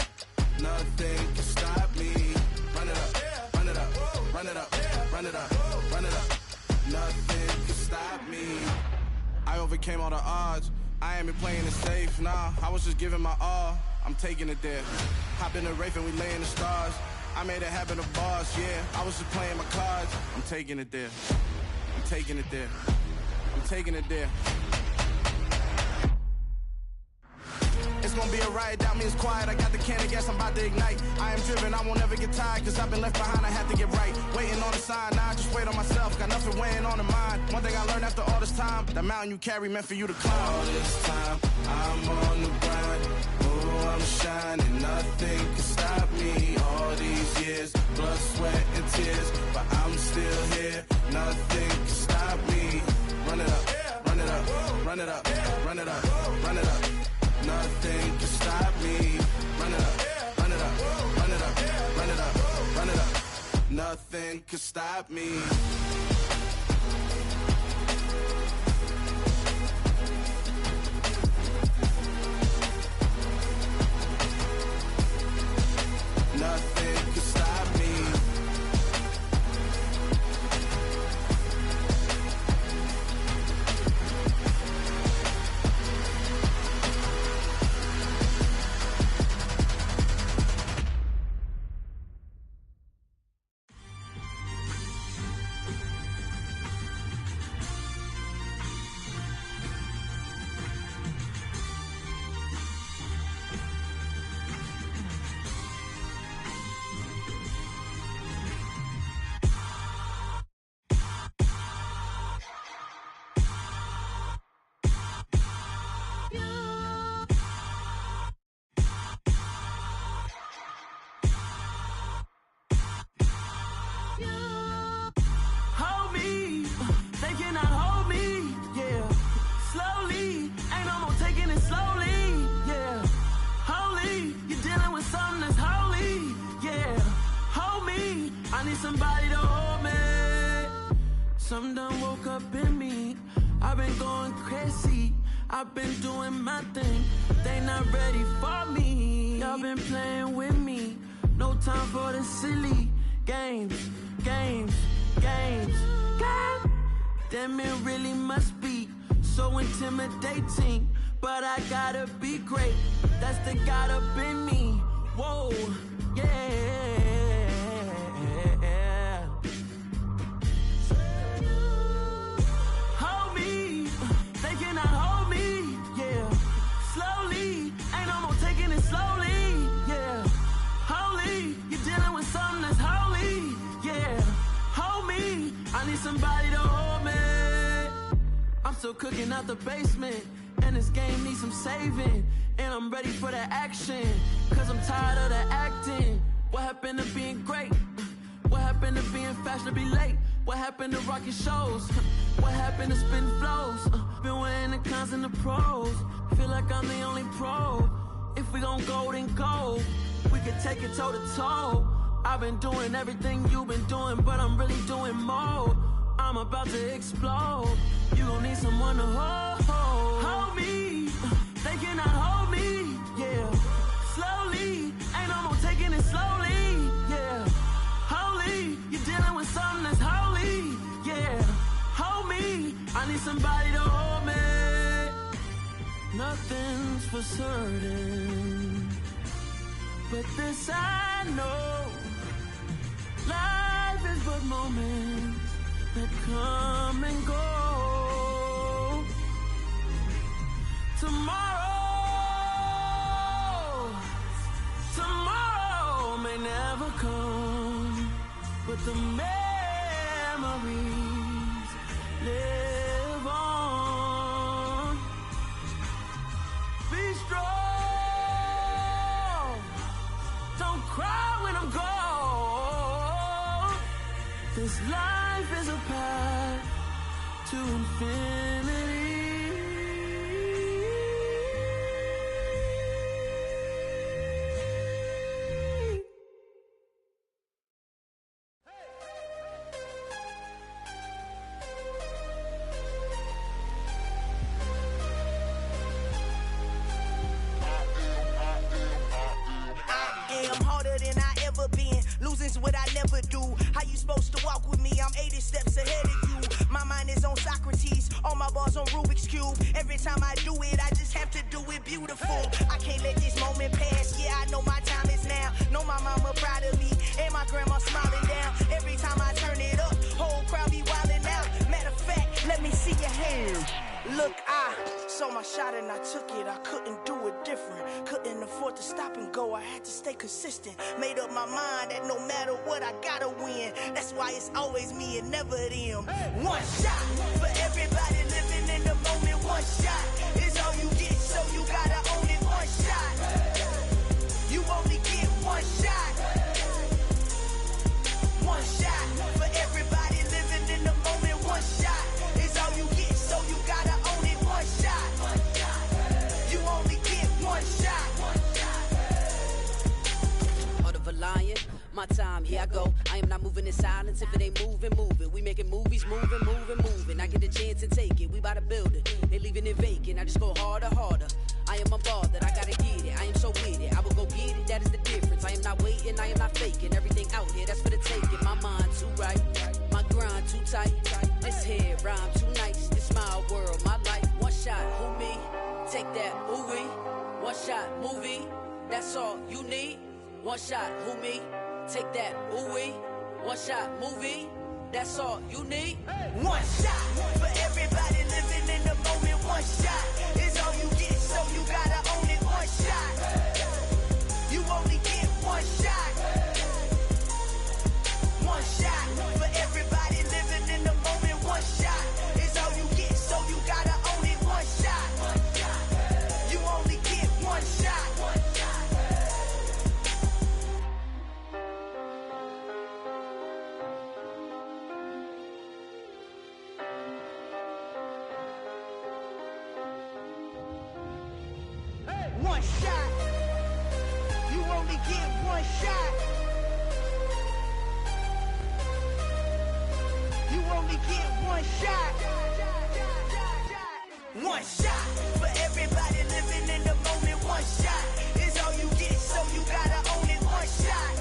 Nothing can stop me. Run it up, run it up, run it up, run it up, run it up. Nothing can stop me. I overcame all the odds. I ain't been playing it safe, nah. I was just giving my all. I'm taking it there. Hop in the Wraith and we lay in the stars. I made it happen to bars, yeah. I was just playing my cards. I'm taking it there. I'm taking it there. I'm taking it there. It's gonna be a riot, doubt me it's quiet. I got the can of gas, I'm about to ignite. I am driven, I won't ever get tired, cause I've been left behind, I have to get right. Waiting on the sign, now I just wait on myself. Got nothing weighing on the mind. One thing I learned after all this time, the mountain you carry meant for you to climb. All this time, I'm on the grind. Oh, I'm shining, nothing can stop me. All these years, blood, sweat, and tears, but I'm still here. Nothing can stop me. Run it up, run it up, run it up, run it up, run it up. Nothing can stop me. Run it up, run it up, run it up, run it up, run it up. Nothing can stop me. Nothing can stop me. Somebody to hold me. Something done woke up in me. I've been going crazy. I've been doing my thing. They not ready for me. Y'all been playing with me. No time for the silly games, games, games, games. Them it really must be so intimidating. But I gotta be great. That's the God up in me. Whoa, yeah. I need somebody to hold me. I'm still cooking out the basement, and this game needs some saving. And I'm ready for the action, cause I'm tired of the acting. What happened to being great? What happened to being fashionably late? What happened to rocking shows? What happened to spitting flows? Been weighing the cons and the pros. Feel like I'm the only pro. If we gon' go, then go. We can take it toe to toe. I've been doing everything you've been doing, but I'm really doing more. I'm about to explode. You gon' need someone to hold me. They cannot hold me, yeah. Slowly, ain't no more taking it slowly, yeah. Holy, you're dealing with something that's holy, yeah. Hold me, I need somebody to hold me. Nothing's for certain, but this I know. Life is but moments that come and go. Tomorrow may never come, but the memories live on. Be strong, don't cry when I'm gone. This life is a path to infinity. Losing's what I never do. How you supposed to walk with me? I'm 80 steps ahead of you. My mind is on Socrates, all my bars on Rubik's Cube. Every time I do it, I just have to do it beautiful. I can't let this moment pass. Yeah, I know my time is now. Know my mama proud of me, and my grandma smiling down. Every time I turn it up, whole crowd be wildin' out. Matter of fact, let me see your hands. Look, I saw my shot and I took it. I couldn't do it different. Couldn't afford to stop and go. I had to stay consistent. Made up my mind that no matter what, I gotta win. That's why it's always me and never them. One shot for everybody living in the moment. One shot is all you get, so you gotta own it. One shot. You only get one shot. One shot for everybody living in the moment. One shot is all you get, so you gotta own it. One shot. You only get one shot. Heart of a lion, my time, here I go. I am not moving in silence. If it ain't moving, moving. We making movies, moving, moving, moving. I get a chance to take it. We bout to build it. They leaving it vacant. I just go harder, harder. I am a ball that I gotta get it. I am so with it. I will go get it. That is the difference. I am not waiting. I am not faking. Everything out here, that's for the taking. My mind too right. My grind too tight. This head rhyme too nice. This my world, my life. One shot, who me? Take that, who we? One shot, movie. That's all you need. One shot, who me? Take that, who we? One shot, movie. That's all you need. One shot for everybody living in the moment. One shot is all you get, so you gotta own it. One shot. You only get one shot. One shot for everybody living in the moment. One shot is all you get, so you gotta own it. One shot. You only get one shot. One shot. You only get one shot. You only get one shot. One shot for everybody living in the moment. One shot is all you get, so you gotta own it. One shot.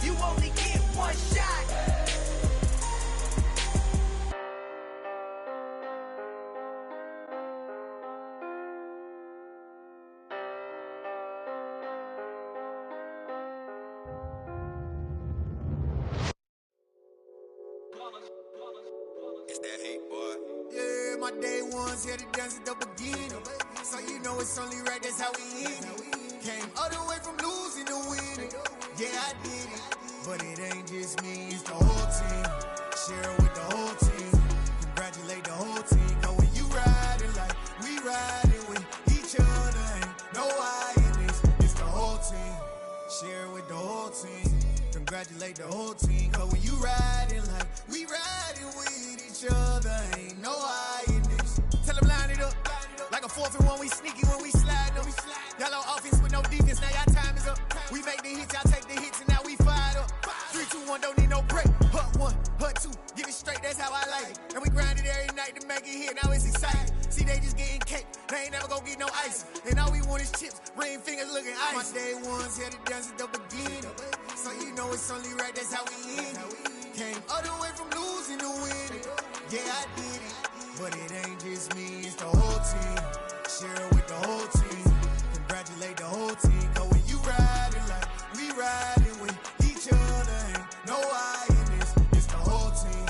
You only get one shot. It's that hate, boy. Yeah, my day ones here to dance at the beginning. So you know it's only right, that's how we hit it. Came all the way from losing to winning. Yeah, I did it. But it ain't just me, it's the whole team. Shit sneaky when we slide them. Y'all on offense with no defense, now y'all time is up. We make the hits, y'all take the hits, and now we fired up. 3, 2, 1, don't need no break. Hut 1, hut 2, give it straight, that's how I like it. And we grind it every night to make it hit, now it's exciting. See, they just getting cake, they ain't never gonna get no ice. And all we want is chips, ring fingers looking ice. My day ones had to dance at the beginning. So you know it's only right, that's how we end it. Came all the way from losing to winning. Yeah, I did it. But it ain't just me, it's the whole team. Share it with the whole team. Congratulate the whole team. Cause when you riding like we riding with each other, ain't no I in this. It's the whole team.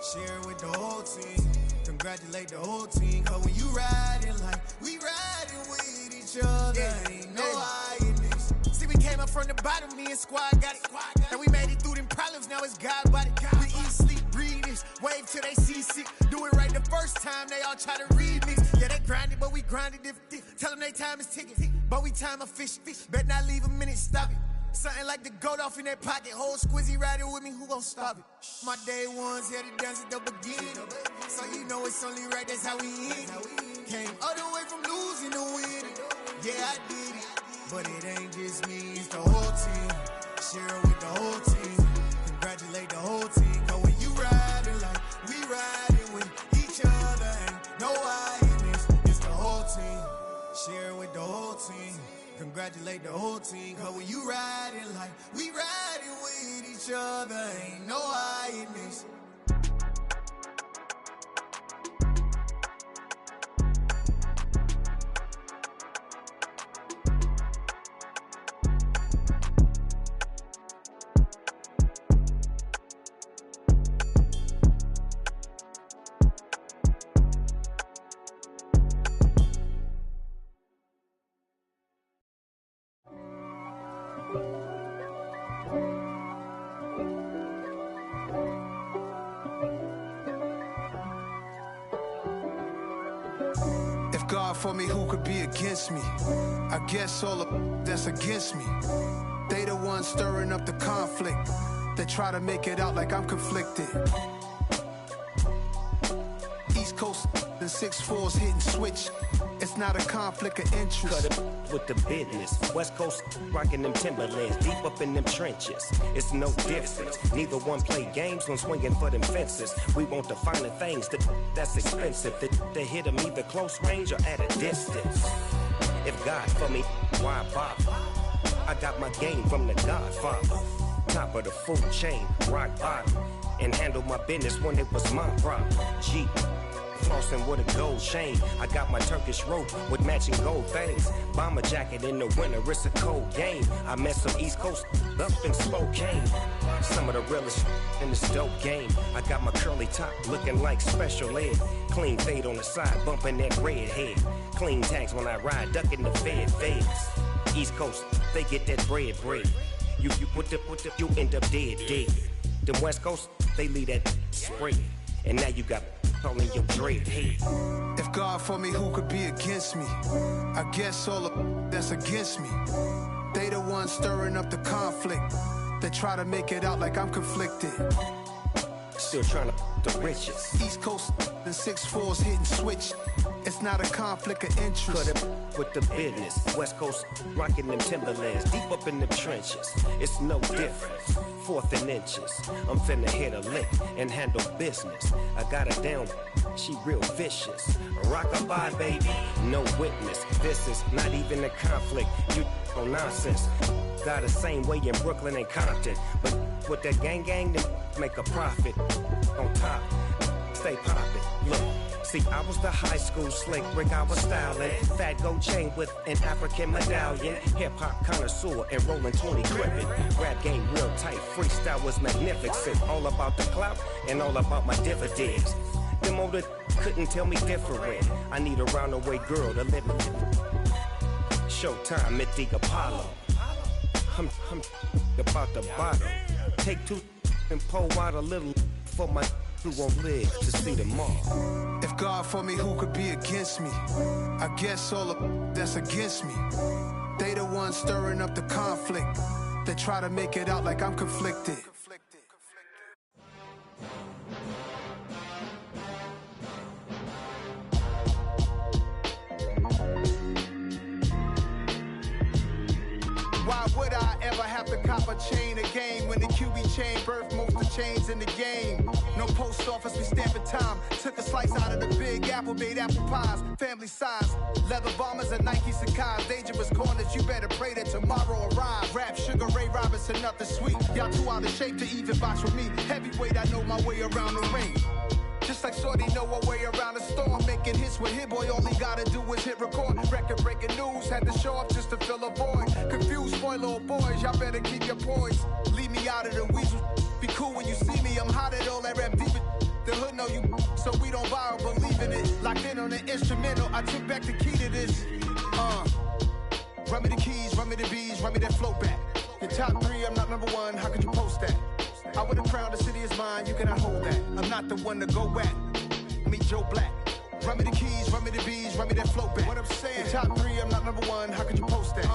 Share it with the whole team. Congratulate the whole team. Cause when you riding like we riding with each other, ain't no I in this. See, we came up from the bottom, me and squad got it. And we made it through them problems, now it's God body. We eat, sleep, breathe this, wave till they see sick. Do it right the first time, they all try to remix. Yeah, they grinded, but we grinded different. Tell them they time is ticking, but we time a fish. Bet not leave a minute, stop it. Something like the goat off in that pocket. Whole squizzy riding with me, who gon' stop it? My day ones had to dance at the beginning. So you know it's only right, that's how we end it. Came all the way from losing to winning. Yeah, I did it. But it ain't just me, it's the whole team. Share it with the whole team. Congratulate the whole team. Cause when you riding like we riding with each other, ain't no I in this. It's the whole team. Share it with the whole team. Congratulate the whole team. Cause when you riding like we riding with each other, ain't no I in this. God for me, who could be against me? I guess all of that's against me. They the ones stirring up the conflict. They try to make it out like I'm conflicted. East Coast and 6'4's hitting switch. It's not a conflict of interest. Cut it with the business. West Coast rocking them Timberlands, deep up in them trenches. It's no difference. Neither one play games when swinging for them fences. We want the finer things that's expensive. They hit them either close range or at a distance. If God for me, why bother? I got my game from the Godfather. Top of the food chain, rock bottom. And handle my business when it was my problem. G. Flossing with a gold chain. I got my Turkish rope with matching gold things. Bomber jacket in the winter, it's a cold game. I met some East Coast up in Spokane. Some of the realest in this dope game. I got my curly top looking like special ed. Clean fade on the side, bumping that red head. Clean tags when I ride, ducking the feds. East Coast, they get that bread. You end up dead. The West Coast, they leave that spread. And now you got calling your dread head. If God for me, who could be against me? I guess all of that's against me. They the ones stirring up the conflict. They try to make it out like I'm conflicted. Still trying to the riches. East Coast and 6'4's hitting switch. It's not a conflict of interest. Cut it with the business. West Coast rocking them Timberlands, deep up in them trenches. It's no difference. 4th and inches. I'm finna hit a lick and handle business. I got her down, she real vicious. Rock-a-bye, baby, no witness. This is not even a conflict. You on nonsense. Got the same way in Brooklyn and Compton. But with that gang, then make a profit. On top, stay poppin'. Look. See, I was the high school slick Rick, I was styling. Fat gold chain with an African medallion. Hip-hop connoisseur and rolling 20 gripping. Rap game real tight, freestyle was magnificent. All about the clout and all about my dividends. Them older couldn't tell me different. I need a roundaway girl to live with. Showtime at the Apollo. I'm about the bottom. Take 2 and pull out a little for my who won't live to see tomorrow. If God for me, who could be against me? I guess all of that's against me. They the ones stirring up the conflict. They try to make it out like I'm conflicted. copper chain a game. When the QB chain birth most of chains in the game. No post office, we stamping time. Took a slice out of the big apple, made apple pies. Family size, leather bombers and Nike Sacai's. Dangerous corners, you better pray that tomorrow arrive. Rap, Sugar Ray Robinson, nothing sweet. Y'all too out of shape to even box with me. Heavyweight, I know my way around the ring. Just like Shorty know her way around the storm. Making hits with Hit Boy, all he gotta do is hit record. Record breaking news, had to show up just to fill a void. Confused, spoiled little boys, y'all better keep your poise. Leave me out of the weasel. Be cool when you see me, I'm hot at all that rap deep. The hood know you, so we don't borrow, believe in it. Locked in on the instrumental, I took back the key to this. Run me the keys, run me the bees, run me that flow back. Your top 3, I'm not number 1, how could you post that? I would've crowned the city is mine, you cannot hold that. I'm not the one to go back. Meet Joe Black. Run me the keys, run me the bees, run me that flow back. What I'm saying, your top 3, I'm not number 1, how could you post that?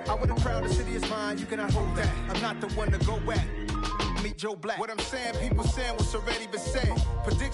I would've crowned the city is mine, you cannot hold that. I'm not the one to go back. Meet Joe Black. What I'm saying, people saying what's already been said. Prediction.